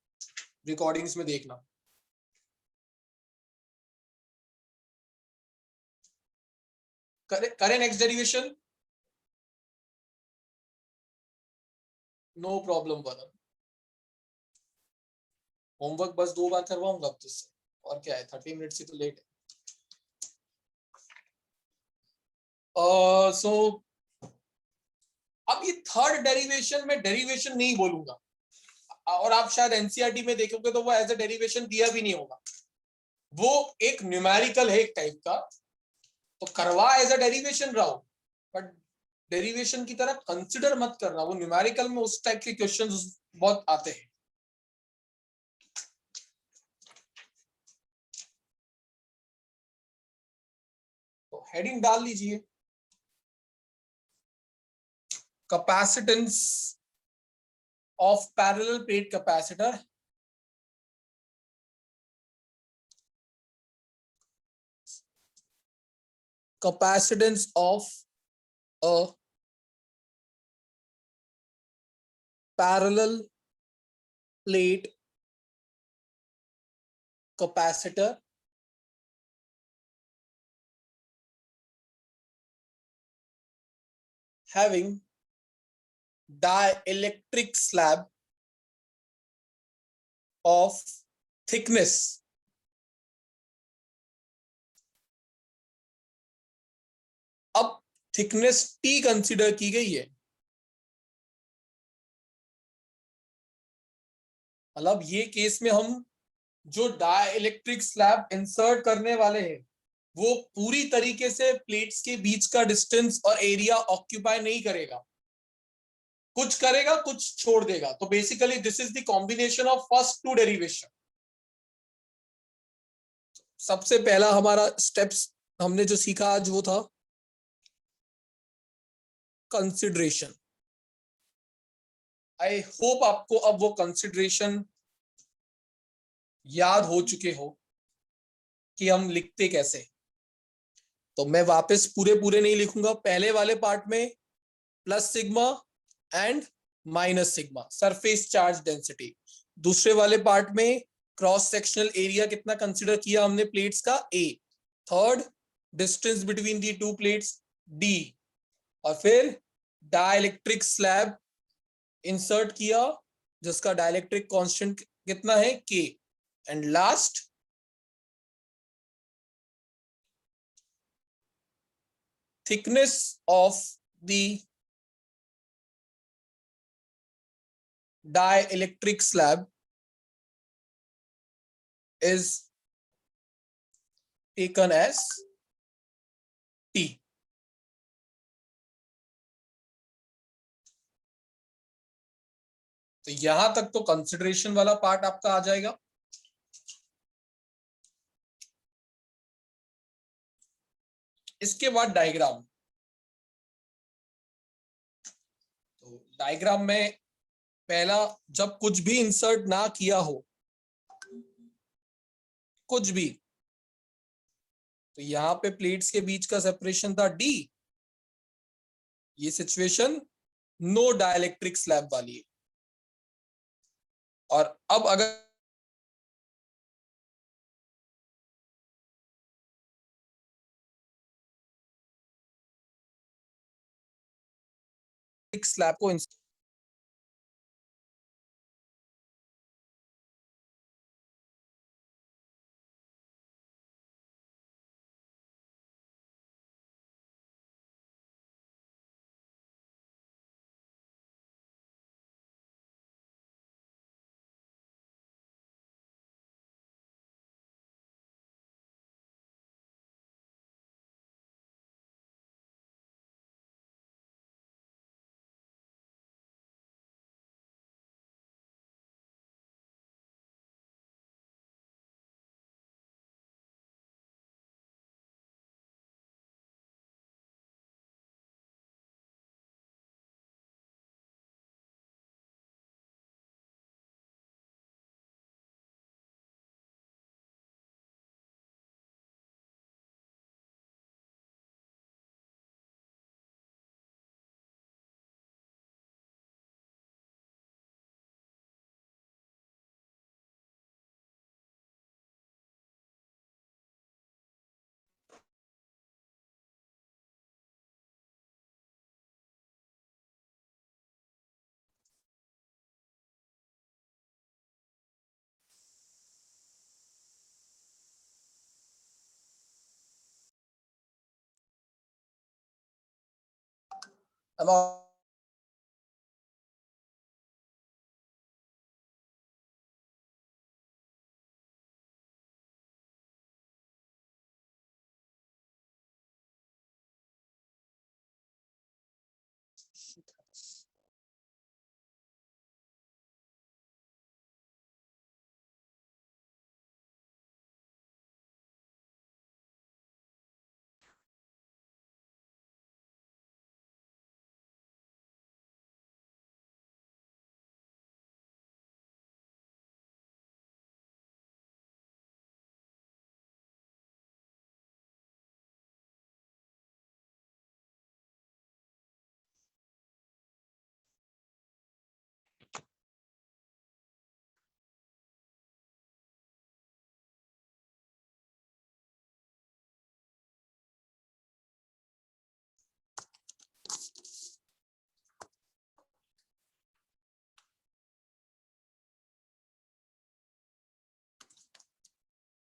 A: रिकॉर्डिंग्स में देखना। करें नेक्स्ट डेरिवेशन, नो प्रॉब्लम वाला। होमवर्क बस 2 बार करवाऊंगा अब तुझसे, और क्या है, 30 मिनट्स ही तो लेट है। सो अब ये थर्ड डेरिवेशन में डेरिवेशन नहीं बोलूंगा, और आप शायद एनसीईआरटी में देखोगे तो वो एज अ डेरिवेशन दिया भी नहीं होगा। वो एक न्यूमेरिकल है एक टाइप का, तो करवा एज अ डेरिवेशन रहा हो, बट डेरिवेशन की तरह कंसिडर मत करना। वो न्यूमेरिकल में उस टाइप के क्वेश्चंस बहुत आते हैं। तो हेडिंग डाल लीजिए, capacitance of parallel plate capacitor capacitance of a parallel plate capacitor having dielectric slab of thickness अब थिकनेस T कंसीडर की गई है, मतलब ये केस में हम जो डाइलेक्ट्रिक स्लैब इंसर्ट करने वाले हैं वो पूरी तरीके से प्लेट्स के बीच का डिस्टेंस और एरिया ऑक्यूपाई नहीं करेगा, कुछ करेगा कुछ छोड़ देगा। तो basically this is the combination of first two derivation. सबसे पहला हमारा स्टेप्स हमने जो सीखा आज वो था कंसिडरेशन। आई होप आपको अब वो कंसिडरेशन याद हो चुके हो कि हम लिखते कैसे। तो मैं वापस पूरे पूरे नहीं लिखूंगा। पहले वाले पार्ट में plus sigma and minus sigma surface charge density, दूसरे वाले पार्ट में क्रॉस सेक्शनल एरिया कितना कंसीडर किया हमने प्लेट्स का A, third distance between the two plates D, और फिर डाइलेक्ट्रिक स्लैब इंसर्ट किया जिसका डाइलेक्ट्रिक कांस्टेंट कितना है K, and last thickness of the dielectric slab is taken as T. तो यहां तक तो कंसिडरेशन वाला पार्ट आपका आ जाएगा। इसके बाद डायग्राम। तो डायग्राम में पहला, जब कुछ भी इंसर्ट ना किया हो, कुछ भी, तो यहां पे प्लेट्स के बीच का सेपरेशन था D, ये सिचुएशन नो डाइलेक्ट्रिक स्लैब वाली है। और अब अगर स्लैब को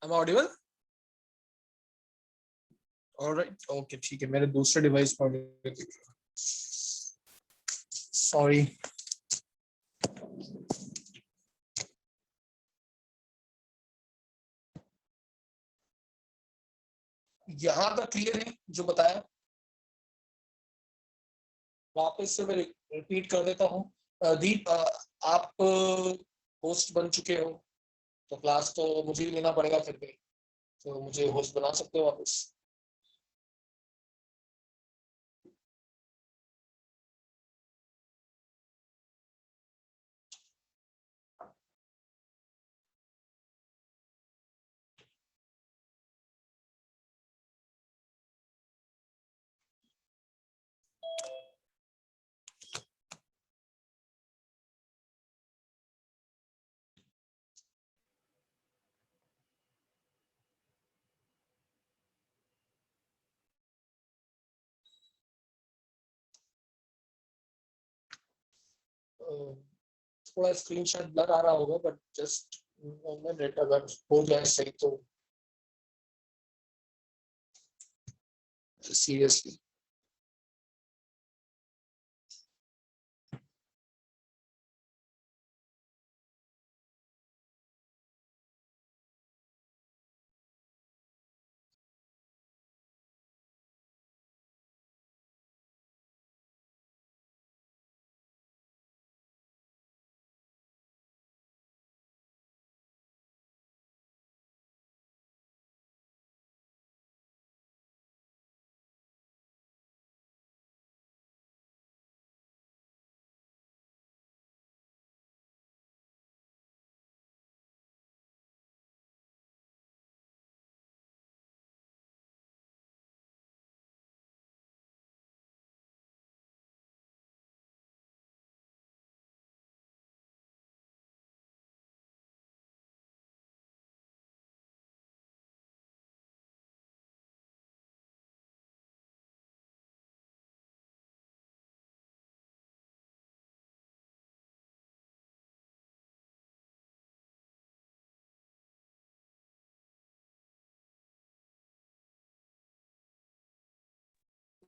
A: Am I audible? Alright, okay, ठीक है, मेरे दूसरे डिवाइस पर सॉरी। यहां तक क्लियर है जो बताया? वापस से मैं रिपीट कर देता हूँ। दीप, आप होस्ट बन चुके हो, तो क्लास तो मुझे ही लेना पड़ेगा फिर भी, तो मुझे होस्ट बना सकते हो वापस? थोड़ा स्क्रीनशॉट ब्लर आ रहा होगा, बट जस्ट मिनट, अगर हो जाए सही तो seriously.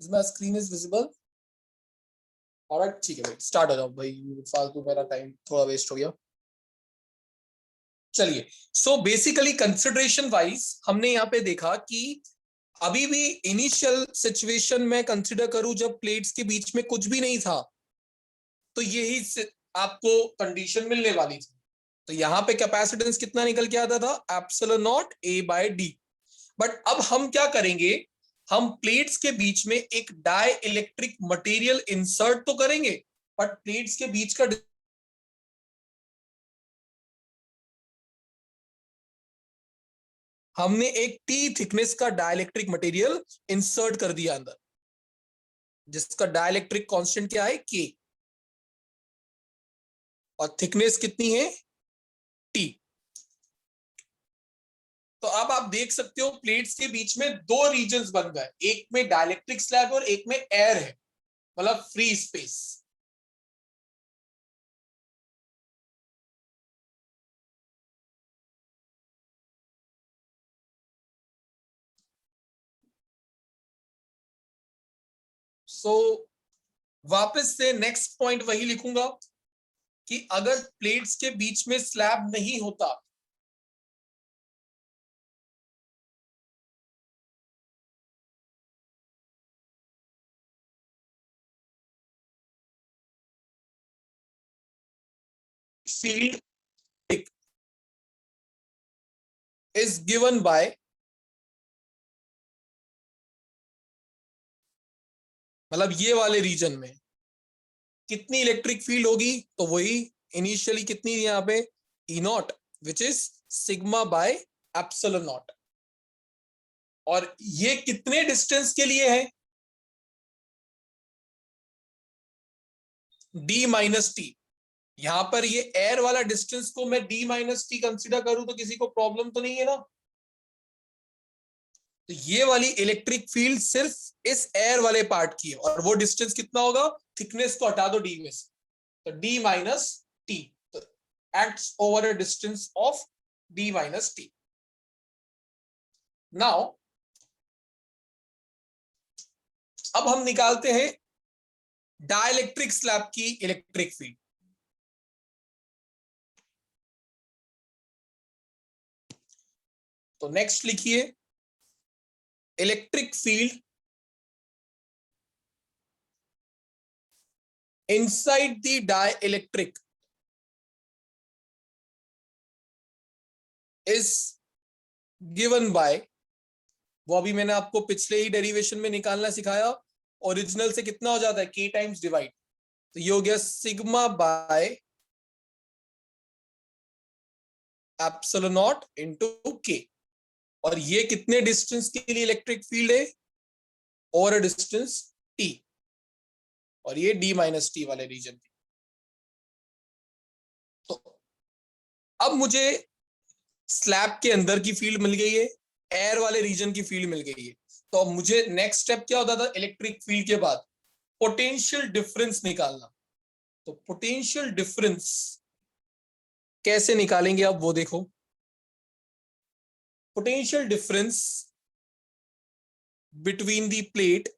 A: My screen is visible? Alright, ठीक है भाई, स्टार्ट हो जाओ भाई, फालतू मेरा टाइम थोड़ा वेस्ट हो गया। चलिए, सो बेसिकली कंसिडरेशन वाइज हमने यहाँ पे देखा कि अभी भी इनिशियल सिचुएशन में कंसिडर करूं जब प्लेट्स के बीच में कुछ भी नहीं था, तो यही आपको कंडीशन मिलने वाली थी। तो यहाँ पे कैपेसिटेंस कितना निकल के आता था? Epsilon naught A by D. But अब हम क्या करेंगे, हम प्लेट्स के बीच में एक डाई इलेक्ट्रिक मटेरियल इंसर्ट तो करेंगे, बट प्लेट्स के बीच का हमने एक टी थिकनेस का डाइलेक्ट्रिक मटेरियल इंसर्ट कर दिया अंदर, जिसका डाइलेक्ट्रिक कांस्टेंट क्या है? के, और थिकनेस कितनी है? टी। तो अब आप देख सकते हो प्लेट्स के बीच में दो रीजन्स बन गए, एक में डाइलेक्ट्रिक स्लैब और एक में एयर है, मतलब फ्री स्पेस। सो वापस से नेक्स्ट पॉइंट वही लिखूंगा कि अगर प्लेट्स के बीच में स्लैब नहीं होता, फील्ड इज गिवन बाय मतलब ये वाले रीजन में कितनी इलेक्ट्रिक फील्ड होगी, तो वही इनिशियली कितनी यहाँ पे E naught, which is sigma by epsilon naught. और ये कितने डिस्टेंस के लिए है? D minus t. यहां पर ये एयर वाला डिस्टेंस को मैं डी माइनस टी कंसिडर करूं तो किसी को प्रॉब्लम तो नहीं है ना? तो ये वाली इलेक्ट्रिक फील्ड सिर्फ इस एयर वाले पार्ट की है, और वो डिस्टेंस कितना होगा? थिकनेस को हटा दो डी में से, तो डी माइनस टी, तो acts over a distance of D minus T. Now अब हम निकालते हैं डाइलेक्ट्रिक स्लैब की इलेक्ट्रिक फील्ड। तो नेक्स्ट लिखिए electric field inside the dielectric is given by, वो अभी मैंने आपको पिछले ही डेरिवेशन में निकालना सिखाया, ओरिजिनल से कितना हो जाता है k टाइम्स डिवाइड, तो ये हो गया sigma by epsilon not into k, और ये कितने डिस्टेंस के लिए इलेक्ट्रिक फील्ड है, और डिस्टेंस t, और ये d माइनस टी वाले रीजन की। तो अब मुझे स्लैब के अंदर की फील्ड मिल गई है, एयर वाले रीजन की फील्ड मिल गई है। तो अब मुझे नेक्स्ट स्टेप क्या होता था इलेक्ट्रिक फील्ड के बाद, पोटेंशियल डिफरेंस निकालना। तो पोटेंशियल डिफरेंस कैसे निकालेंगे आप वो देखो। Potential difference between the plate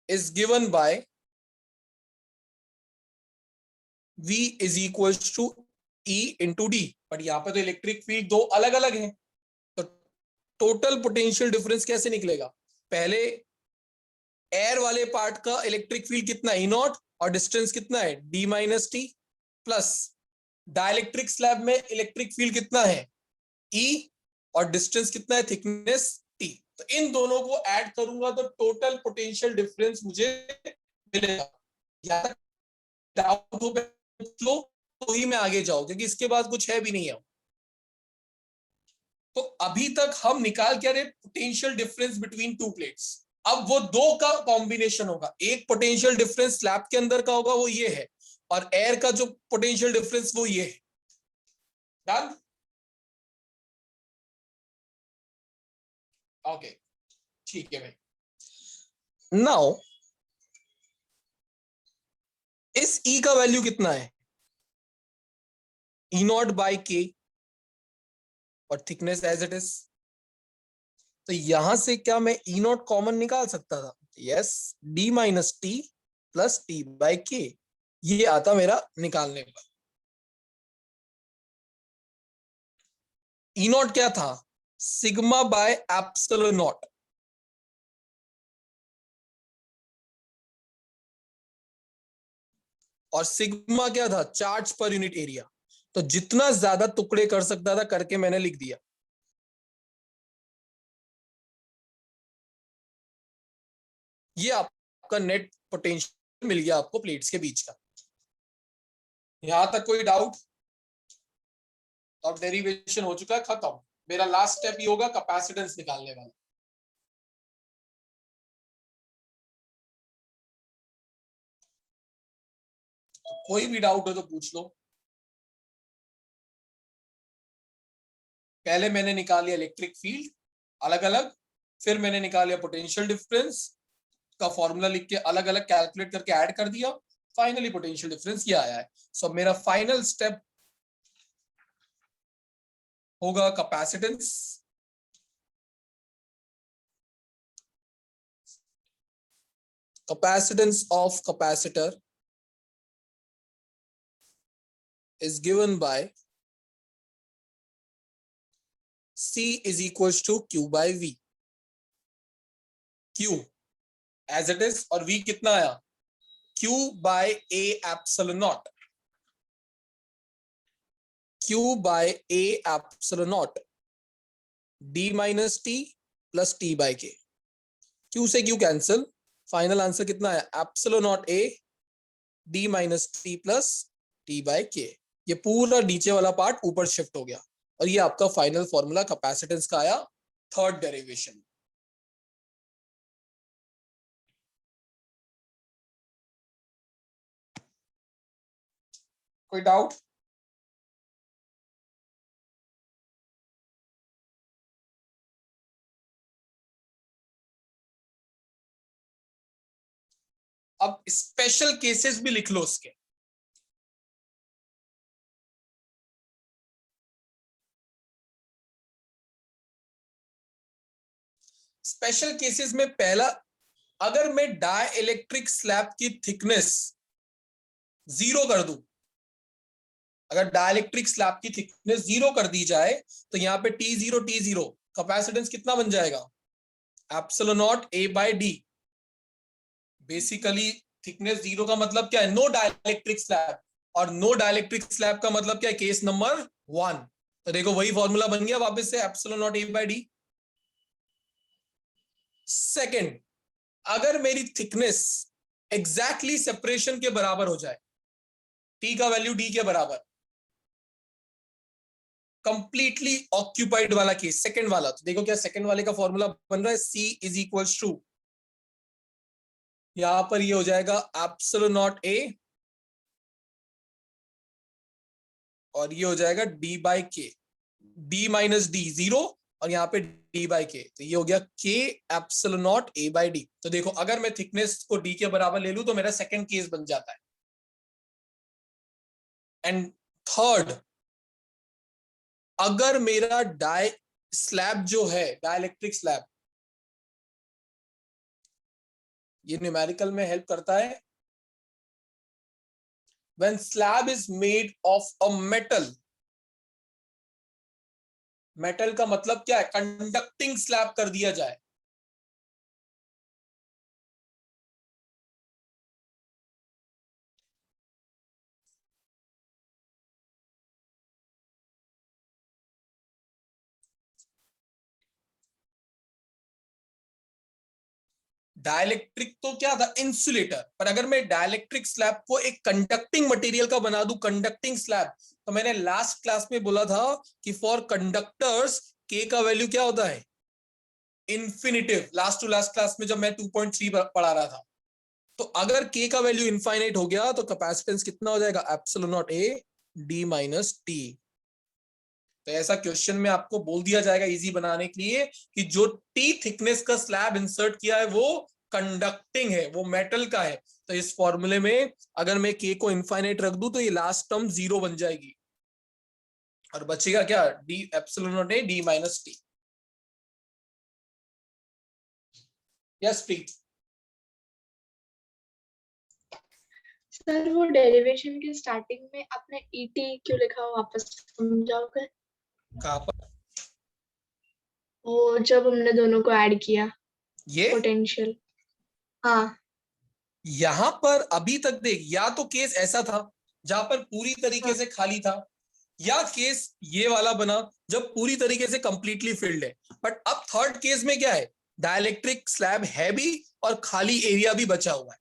A: is given by V is equals to E into D, but यहां पे तो इलेक्ट्रिक फील्ड दो अलग अलग हैं, तो टोटल पोटेंशियल डिफरेंस कैसे निकलेगा, पहले एयर वाले पार्ट का इलेक्ट्रिक फील्ड कितना है, E नॉट, और डिस्टेंस कितना है D minus T, plus dielectric slab में इलेक्ट्रिक फील्ड कितना है E, और डिस्टेंस कितना है थिकनेस T। तो इन दोनों को ऐड करूंगा तो टोटल पोटेंशियल डिफरेंस मुझे मिलेगा। या तक डाउट हो लो तो ही मैं आगे जाऊं, क्योंकि इसके बाद कुछ है भी नहीं है। तो अभी तक हम निकाल क्या रहे, potential difference between two plates. अब वो दो का कॉम्बिनेशन होगा, एक पोटेंशियल डिफरेंस स्लैब के अंदर का होगा वो ये है, और एयर का जो पोटेंशियल डिफरेंस वो ये है। डन, ओके ठीक है भाई। नाउ इस E का वैल्यू कितना है, E नॉट बाई के, और थिकनेस एज इट इज। तो यहां से क्या मैं E नॉट कॉमन निकाल सकता था, yes, D minus T plus T by के, ये आता मेरा निकालने पर। E नॉट क्या था, सिग्मा बाय एप्सिलॉन नॉट, और सिग्मा क्या था, चार्ज पर यूनिट एरिया। तो जितना ज्यादा टुकड़े कर सकता था करके मैंने लिख दिया। ये आपका नेट पोटेंशियल मिल गया आपको प्लेट्स के बीच का। यहां तक कोई डाउट? अब डेरिवेशन हो चुका है खत्म। मेरा लास्ट स्टेप ये होगा कैपेसिटेंस निकालने वाला। तो कोई भी डाउट हो तो पूछ लो। पहले मैंने निकाल लिया इलेक्ट्रिक फील्ड अलग अलग, फिर मैंने निकाल लिया पोटेंशियल डिफरेंस का फॉर्मूला लिख के अलग अलग कैलकुलेट करके ऐड कर दिया, फाइनली पोटेंशियल डिफरेंस ये आया है। सो मेरा फाइनल स्टेप होगा capacitance. Capacitance of capacitor is given by C is equals to Q by V. Q as it is, और V कितना आया, Q by A epsilon naught, Q by A epsilon naught, D minus T plus T by K। Q से Q cancel, final answer कितना है, epsilon naught A D minus T plus T by K। ये पूरा नीचे वाला part ऊपर shift हो गया, और ये आपका फाइनल फॉर्मूला कैपेसिटेंस का आया थर्ड डेरिवेशन। कोई डाउट? अब स्पेशल केसेस भी लिख लो उसके। स्पेशल केसेस में पहला, अगर मैं डाई इलेक्ट्रिक स्लैब की थिकनेस 0 कर दूं, अगर डाइलेक्ट्रिक स्लैब की थिकनेस 0 कर दी जाए तो यहाँ पे T0 कैपेसिटेंस कितना बन जाएगा, epsilon naught A by D। Basically thickness 0 का मतलब क्या है, नो डाइलेक्ट्रिक स्लैब, और नो डाइलेक्ट्रिक स्लैब का मतलब क्या है, केस नंबर 1। तो देखो वही फॉर्मूला बन गया वापस से, epsilon naught A by D। Second, अगर मेरी थिकनेस एग्जैक्टली सेपरेशन के बराबर हो जाए, T का वैल्यू D के बराबर, कंप्लीटली ऑक्यूपाइड वाला केस, सेकंड वाला, तो देखो क्या सेकंड वाले का फॉर्मूला बन रहा है, C इज इक्वल्स टू, यहां पर ये हो जाएगा एप्सिलॉन नॉट A और ये हो जाएगा D बाय के, D माइनस D 0 और यहाँ पे D बाय के, तो ये हो गया K epsilon naught A by D। तो देखो अगर मैं थिकनेस को D के बराबर ले लूं तो मेरा सेकंड केस बन जाता है। एंड थर्ड, अगर मेरा डाई स्लैब जो है, डाइलेक्ट्रिक स्लैब, ये न्यूमेरिकल में हेल्प करता है, when slab is made of a metal, metal का मतलब क्या है, कंडक्टिंग स्लैब कर दिया जाए, डाइलेक्ट्रिक तो क्या था, इंसुलेटर, पर अगर मैं डाइलेक्ट्रिक स्लैब को एक कंडक्टिंग मटेरियल का बना दूं, कंडक्टिंग स्लैब, तो मैंने लास्ट क्लास में बोला था कि फॉर कंडक्टर्स के का वैल्यू क्या होता है, infinitive, last to last class में जब मैं 2.3 पढ़ा रहा था। तो अगर के का वैल्यू इनफाइनाइट हो गया तो कैपेसिटेंस कितना हो जाएगा, epsilon naught A D minus T। तो ऐसा क्वेश्चन में आपको बोल दिया जाएगा इजी बनाने के लिए कि जो T थिकनेस का स्लैब इंसर्ट किया है वो कंडक्टिंग है, वो मेटल का है। तो इस फॉर्मूले में अगर मैं K को इनफाइनाइट रख दूं तो ये लास्ट टर्म 0 बन जाएगी और बचेगा क्या, D epsilon naught A D minus T। Yes Preet.
D: Sir वो डेरिवेशन के स्टार्टिंग में आपने ET क्यों लिखा हो, वापस समझाओगे?
A: कहां पर,
D: वो जब हमने दोनों को ऐड किया,
A: ये
D: पोटेंशियल। हाँ
A: यहां पर अभी तक देख, या तो केस ऐसा था जहां पर पूरी तरीके से खाली था, या केस ये वाला बना जब पूरी तरीके से कंप्लीटली फिल्ड है। बट अब थर्ड केस में क्या है, डाइलेक्ट्रिक स्लैब है भी और खाली एरिया भी बचा हुआ है।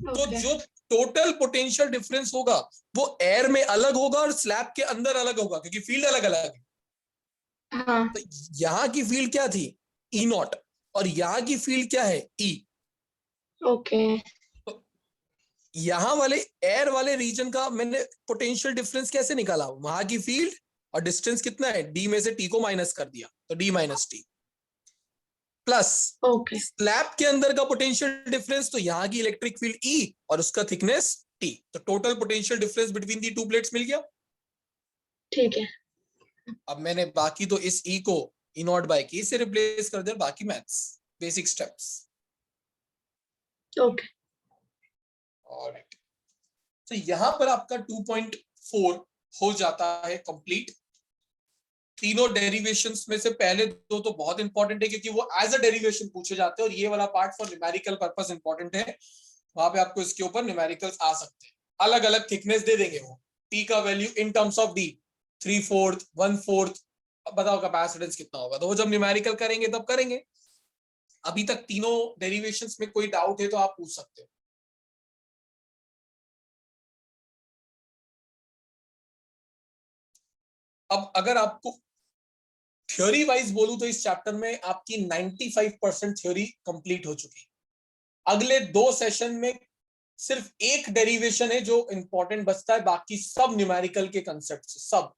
A: तो
D: ओके।
A: जो टोटल पोटेंशियल डिफरेंस होगा वो एयर में अलग होगा और स्लैब के अंदर अलग होगा, क्योंकि फील्ड अलग अलग है।
D: हाँ
A: तो यहां की फील्ड क्या थी, E नॉट, और यहां की फील्ड क्या है, E।
D: ओके।
A: यहां वाले एयर वाले रीजन का मैंने पोटेंशियल डिफरेंस कैसे निकाला, वहां की फील्ड और डिस्टेंस कितना है, D में से T को माइनस कर दिया तो D minus T, plus
D: okay
A: slab के अंदर का पोटेंशियल डिफरेंस, तो यहां की इलेक्ट्रिक फील्ड E और उसका थिकनेस T, तो total potential difference between the two plates मिल गया।
D: ठीक है।
A: अब मैंने बाकी तो इस E को E नॉट बाय K से रिप्लेस कर दिया, बाकी maths basic steps.
D: Okay.
A: Alright, तो यहां पर आपका 2.4 हो जाता है कंप्लीट। तीनों डेरिवेशंस में से पहले दो तो बहुत इंपॉर्टेंट है क्योंकि वो एज अ डेरिवेशन पूछे जाते हैं, और ये वाला part for numerical purpose important है, वहां पे आपको इसके ऊपर न्यूमेरिकल्स आ सकते हैं। अलग अलग थिकनेस दे देंगे वो, T का value in terms of D 3/4 1/4, बताओ कैपेसिटेंस कितना होगा, तो वो जब न्यूमेरिकल करेंगे तब करेंगे। अभी तक तीनों डेरिवेशंस में कोई डाउट है तो आप पूछ सकते हो। अब अगर आपको थ्योरी वाइज बोलूं तो इस चैप्टर में आपकी 95% थ्योरी कंप्लीट हो चुकी है। अगले 2 सेशन में सिर्फ एक डेरिवेशन है जो इंपॉर्टेंट बचता है, बाकी सब न्यूमेरिकल के कंसेप्ट, सब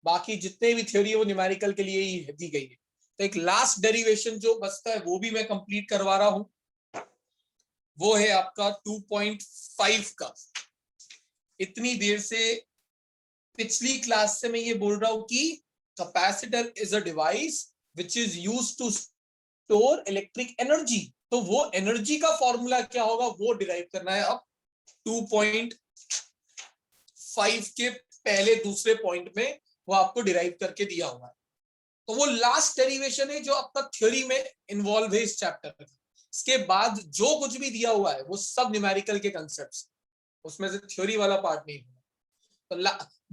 A: बाकी जितने भी थ्योरी है वो न्यूमेरिकल के लिए ही दी गई है। तो एक लास्ट डेरिवेशन जो बचता है वो भी मैं कंप्लीट करवा रहा हूं, वो है आपका 2.5 का। इतनी देर से पिछली क्लास से मैं ये बोल रहा हूं कि capacitor is a device which is used to store electric energy. तो वो एनर्जी का फॉर्मूला क्या होगा वो डिराइव करना है अब 2.5 के पहले दूसरे पॉइंट में, वो आपको डिराइव करके दिया हुआ है। तो वो लास्ट डेरिवेशन है जो अब तक थ्योरी में इन्वॉल्व है इस चैप्टर में। इसके बाद जो कुछ भी दिया हुआ है वो सब न्यूमेरिकल के कंसेप्ट्स, उसमें से थ्योरी वाला पार्ट नहीं होगा। तो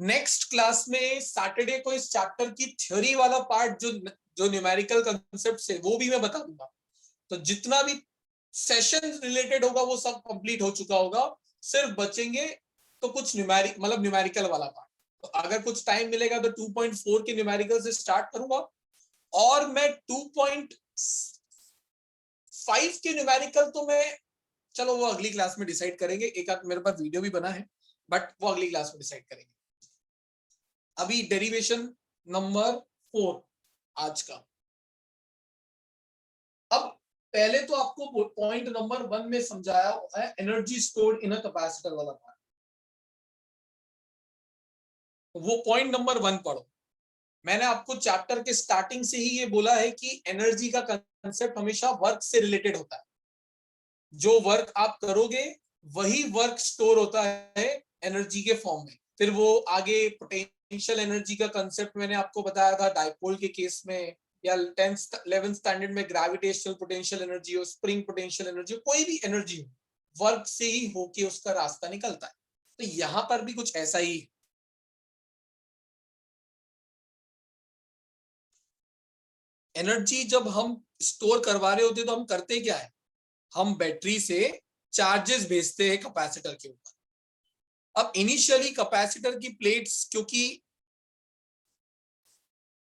A: नेक्स्ट क्लास में सैटरडे को इस चैप्टर की थ्योरी वाला पार्ट जो न्यूमेरिकल कंसेप्ट्स है वो भी मैं बता दूंगा। तो जितना भी सेशन रिलेटेड होगा वो सब कंप्लीट हो चुका होगा, सिर्फ बचेंगे तो कुछ न्यूमेरिकल वाला पार्ट। तो अगर कुछ टाइम मिलेगा तो 2.4 के न्यूमेरिकल से स्टार्ट करूंगा, और मैं 2.5 के न्यूमेरिकल तो मैं, चलो वो अगली क्लास में डिसाइड करेंगे। एक आध मेरे पास वीडियो भी बना है, बट वो अगली क्लास में डिसाइड करेंगे। अभी डेरिवेशन नंबर 4 आज का। अब पहले तो आपको पॉइंट नंबर 1 में समझाया है energy stored in a capacitor वाला पार्ट। वो पॉइंट नंबर 1 पढ़ो। मैंने आपको चैप्टर के स्टार्टिंग से ही ये बोला है कि एनर्जी का कंसेप्ट हमेशा वर्क से रिलेटेड होता है। जो वर्क आप करोगे वही वर्क स्टोर होता है एनर्जी के फॉर्म में। फिर वो आगे पोटेंशियल एनर्जी का कंसेप्ट मैंने आपको बताया था डाइपोल के केस में, या 10th 11th स्टैंडर्ड में ग्रेविटेशनल पोटेंशियल एनर्जी हो, स्प्रिंग पोटेंशियल एनर्जी हो, कोई भी एनर्जी हो, वर्क से ही होके उसका रास्ता निकलता है। तो यहां पर भी कुछ ऐसा ही है। एनर्जी जब हम स्टोर करवा रहे होते तो हम करते क्या है, हम बैटरी से चार्जेस भेजते हैं कैपेसिटर के ऊपर। अब इनिशियली कैपेसिटर की प्लेट्स क्योंकि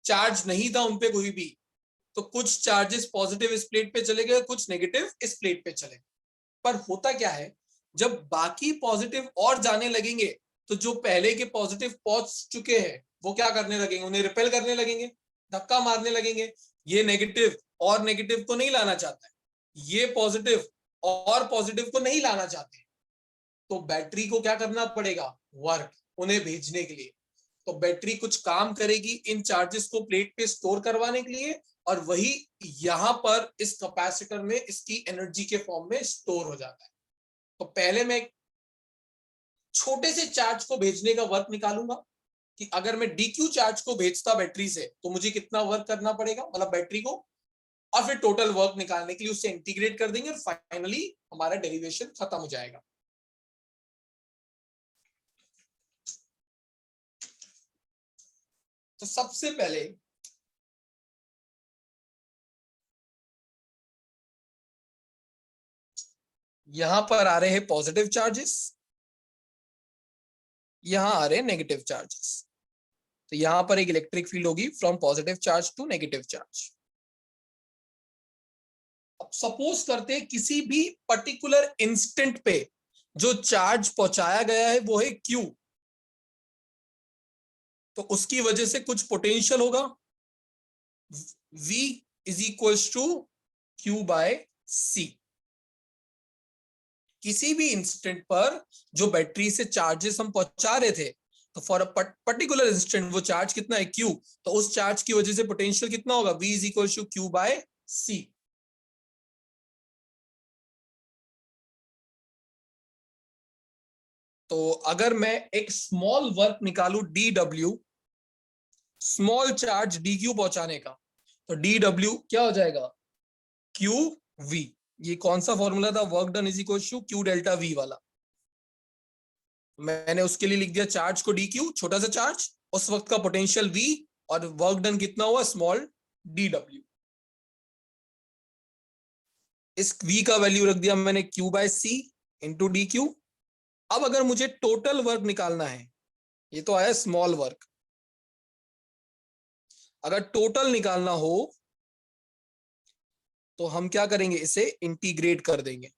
A: चार्ज नहीं था उनपे कोई भी, तो कुछ चार्जेस पॉजिटिव इस प्लेट पे चले गए, कुछ नेगेटिव इस प्लेट पे चले गए। पर होता क्या है, जब बाकी पॉजिटिव और जाने लगेंगे तो जो पहले के पॉजिटिव पहुंच चुके हैं वो क्या करने लगेंगे, उन्हें रिपेल करने लगेंगे, धक्का मारने लगेंगे। ये नेगेटिव और नेगेटिव को नहीं लाना चाहता है, ये पॉजिटिव और पॉजिटिव को नहीं लाना चाहते। तो बैटरी को क्या करना पड़ेगा, वर्क उन्हें भेजने के लिए। तो बैटरी कुछ काम करेगी इन चार्जेस को प्लेट पे स्टोर करवाने के लिए, और वही यहां पर इस कैपेसिटर में इसकी एनर्जी के फॉर्म में स्टोर हो जाता है। तो पहले मैं छोटे से चार्ज को भेजने का वर्क निकालूंगा कि अगर मैं डीक्यू चार्ज को भेजता बैटरी से तो मुझे कितना वर्क करना पड़ेगा, मतलब बैटरी को, और फिर टोटल वर्क निकालने के लिए उससे इंटीग्रेट कर देंगे और फाइनली हमारा डेरिवेशन खत्म हो जाएगा। तो सबसे पहले यहां पर आ रहे हैं पॉजिटिव चार्जेस, यहां आ रहे हैं नेगेटिव चार्जेस। तो यहां पर एक इलेक्ट्रिक फील्ड होगी from positive charge to negative charge. अब सपोज करते हैं किसी भी पर्टिकुलर इंस्टेंट पे जो चार्ज पहुंचाया गया है वो है Q, तो उसकी वजह से कुछ पोटेंशियल होगा, V is equals to Q by C। किसी भी इंस्टेंट पर जो बैटरी से चार्जेस हम पहुंचा रहे थे, तो फॉर अ पर्टिकुलर इंस्टेंट वो चार्ज कितना है Q, तो उस चार्ज की वजह से पोटेंशियल कितना होगा, V is equals to Q by C। तो अगर मैं एक स्मॉल वर्क निकालू dW, स्मॉल चार्ज dQ पहुंचाने का, तो dW क्या हो जाएगा, QV। ये कौन सा फॉर्मूला था, work done is equal to Q delta V वाला। मैंने उसके लिए लिख दिया चार्ज को dQ, छोटा सा चार्ज, उस वक्त का पोटेंशियल V, और वर्क डन कितना हुआ, स्मॉल dW। इस V का वैल्यू रख दिया मैंने Q by C into DQ। अब अगर मुझे टोटल वर्क निकालना है, ये तो आया स्मॉल वर्क, अगर टोटल निकालना हो तो हम क्या करेंगे, इसे इंटीग्रेट कर देंगे।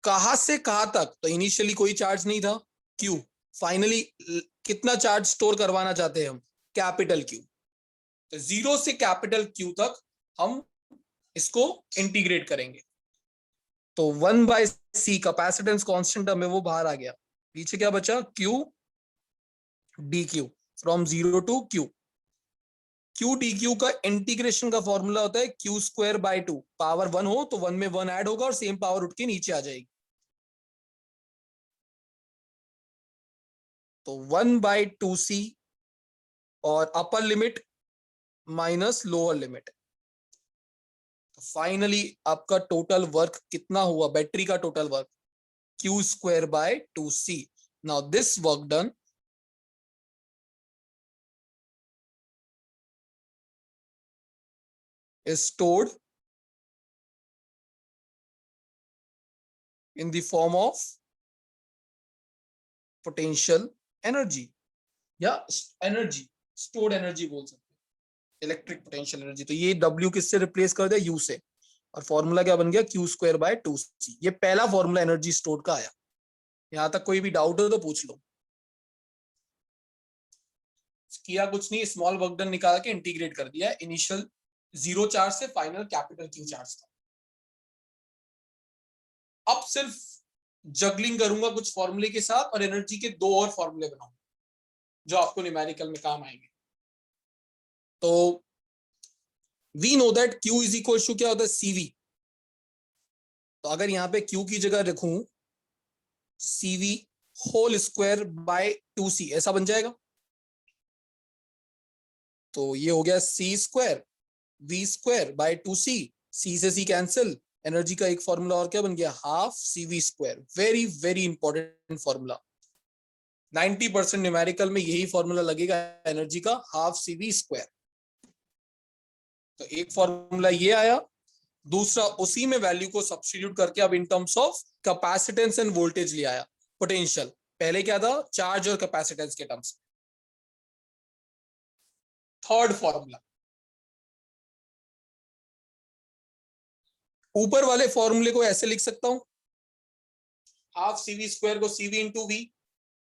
A: कहां से कहां तक, तो इनिशियली कोई चार्ज नहीं था Q, फाइनली कितना चार्ज स्टोर करवाना चाहते हैं हम, कैपिटल Q। तो 0 से कैपिटल Q तक हम इसको इंटीग्रेट करेंगे। तो 1/C कैपेसिटेंस कांस्टेंट टर्म है वो बाहर आ गया, पीछे क्या बचा, Q dQ from 0 to Q। Q D Q का इंटीग्रेशन का फॉर्मूला होता है क्यू स्क्वायर बाय 2, पावर 1 हो तो 1 में 1 ऐड होगा और सेम पावर उठ के नीचे आ जाएगी। तो 1/2c और upper limit minus lower limit. Finally आपका टोटल वर्क कितना हुआ, बैटरी का total work Q square by 2c। Now this work done is stored in the form of potential energy या एनर्जी, स्टोर्ड एनर्जी बोल सकते हैं, electric potential energy. तो ये W किससे रिप्लेस कर दिया, U से, और फॉर्मूला क्या बन गया क्यू स्क्वायर बाय 2c। ये पहला फॉर्मूला एनर्जी स्टोर्ड का आया। यहां तक कोई भी डाउट हो तो पूछ लो। किया कुछ नहीं, स्मॉल वर्क डन निकाल के इंटीग्रेट कर दिया इनिशियल 0 चार्ज से फाइनल कैपिटल Q चार्ज तक। अब सिर्फ जगलिंग करूंगा कुछ फॉर्मूले के साथ और एनर्जी के 2 और फॉर्मूले बनाऊंगा जो आपको न्यूमेरिकल में काम आएंगे। तो we know that Q is equal to क्या होता है CV। तो अगर यहां पे Q की जगह रखूं CV whole square by 2c, ऐसा बन जाएगा। तो ये हो गया C square V square by 2c, C से C कैंसिल, एनर्जी का एक फॉर्मूला और क्या बन गया half CV square. Very very important formula, 90% numerical में यही फॉर्मूला लगेगा एनर्जी का, हाफ CV स्क्वायर। तो एक फॉर्मूला ये आया, दूसरा उसी में वैल्यू को सब्स्टिट्यूट करके अब इन terms of capacitance end voltage ले आया। पोटेंशियल पहले क्या था, चार्ज और कैपेसिटेंस के टर्म्स। थर्ड फॉर्मूला, ऊपर वाले फॉर्मूले को ऐसे लिख सकता हूं, हाफ CV स्क्वायर को CV इंटू V।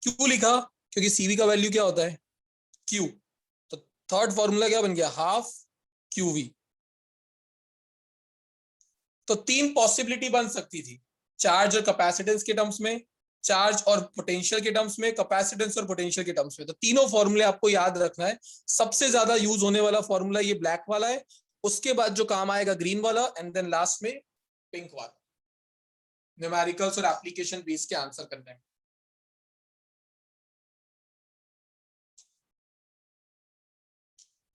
A: क्यों लिखा, क्योंकि CV का वैल्यू क्या होता है Q। तो थर्ड फॉर्मूला क्या बन गया हाफ QV। तो 3 पॉसिबिलिटी बन सकती थी, चार्ज और कैपेसिटेंस के टर्म्स में, चार्ज और पोटेंशियल के टर्म्स में, कैपेसिटेंस और पोटेंशियल के टर्म्स में। तो तीनों फॉर्मूले आपको याद रखना है। सबसे ज्यादा यूज होने वाला फॉर्मूला ये ब्लैक वाला है, उसके बाद जो काम आएगा ग्रीन वाला, एंड देन लास्ट में पिंक वाला, न्यूमेरिकल्स और एप्लीकेशन बेस के आंसर करने में।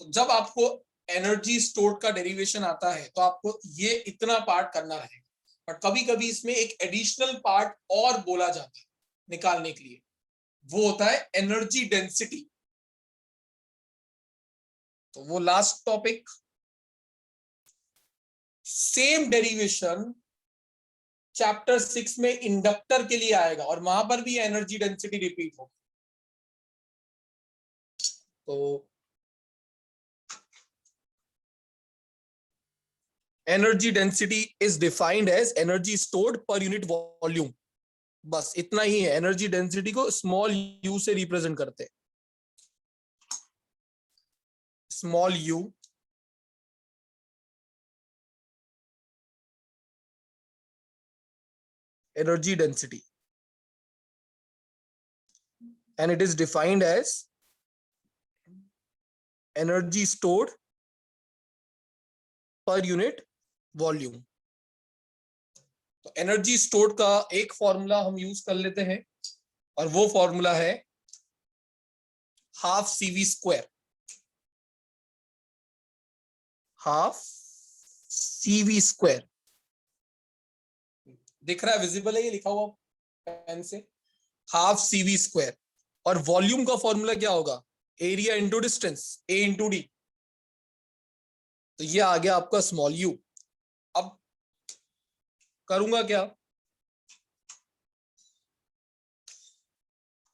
A: तो जब आपको एनर्जी स्टोर्ड का डेरिवेशन आता है तो आपको ये इतना पार्ट करना रहेगा, और कभी कभी इसमें एक एडिशनल पार्ट और बोला जाता है निकालने के लिए, वो होता है एनर्जी डेंसिटी। तो वो last topic, same derivation chapter 6 में इंडक्टर के लिए आएगा और वहां पर भी एनर्जी डेंसिटी रिपीट होगा। तो energy density is defined as energy stored per unit volume. बस इतना ही है, एनर्जी डेंसिटी को स्मॉल u से रिप्रेजेंट करते हैं, small u energy density, and it is defined as energy stored per unit volume। तो एनर्जी स्टोर्ड का एक फॉर्मूला हम यूज कर लेते हैं और वो फॉर्मूला है half CV square. Half CV square दिख रहा है, विजिबल है ये लिखा हुआ पेन से, हाफ CV स्क्वायर। और वॉल्यूम का फॉर्मूला क्या होगा, area into distance, A into D। तो ये आ गया आपका स्मॉल u। अब करूंगा क्या,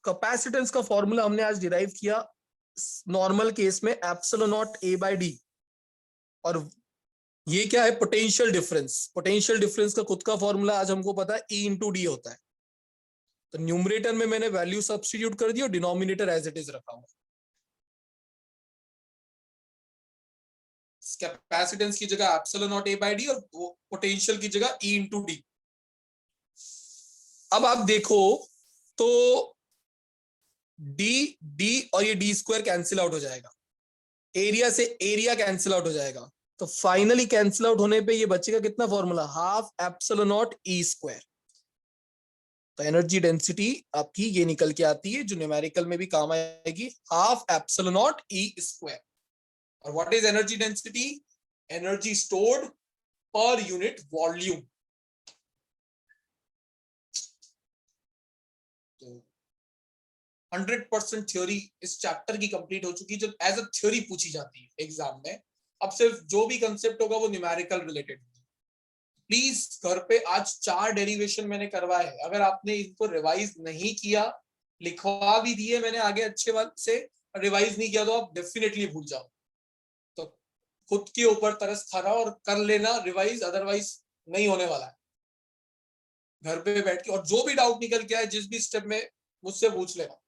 A: कैपेसिटेंस का फॉर्मूला हमने आज डिराइव किया नॉर्मल केस में एप्सिलॉन नॉट A/D, और ये क्या है पोटेंशियल डिफरेंस। पोटेंशियल डिफरेंस का खुद का फॉर्मूला आज हमको पता है E इंटू D होता है। तो न्यूमरेटर में मैंने वैल्यू सब्स्टिट्यूट कर दी और डिनोमिनेटर एज इट इज रखा हुआ। कैपेसिटेंस की जगह एप्सिलॉन नॉट A/D और पोटेंशियल की जगह E इंटू D। अब आप देखो तो D और ये D स्क्वायर कैंसिल आउट हो जाएगा, एरिया से एरिया कैंसिल आउट हो जाएगा, तो फाइनली कैंसिल आउट होने पे ये बचेगा कितना formula, half epsilon naught E square. तो एनर्जी डेंसिटी आपकी ये निकल के आती है जो न्यूमेरिकल में भी काम आएगी, half epsilon naught E square. और what is energy density, energy stored per unit volume. तो 100% थ्योरी इस चैप्टर की कंप्लीट हो चुकी, जो एज अ थ्योरी पूछी जाती है एग्जाम में। अब सिर्फ जो भी कंसेप्ट होगा वो न्यूमेरिकल रिलेटेड। प्लीज घर पे आज 4 डेरिवेशन मैंने करवाए हैं, अगर आपने इनको रिवाइज नहीं किया, लिखवा भी दिए मैंने आगे अच्छे बात से, रिवाइज नहीं किया तो आप डेफिनेटली भूल जाओ। तो खुद के ऊपर तरस खाना और कर लेना रिवाइज, अदरवाइज नहीं होने वाला है। घर पे बैठ के, और जो भी डाउट निकल के आए जिस भी स्टेप में, मुझसे पूछ लेना,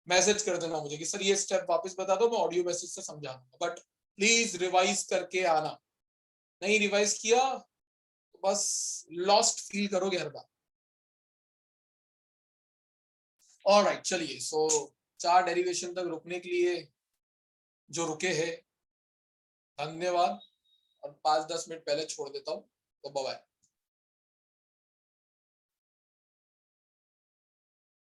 A: मैसेज कर देना मुझे कि सर ये स्टेप वापस बता दो, मैं ऑडियो मैसेज से समझा दूंगा। बट प्लीज रिवाइज करके आना, नहीं रिवाइज किया तो बस लॉस्ट फील करोगे हर बार। ऑलराइट, चलिए, सो 4 डेरिवेशन तक रुकने के लिए जो रुके हैं धन्यवाद, और 5-10 मिनट पहले छोड़ देता हूँ, तो बाय बाय।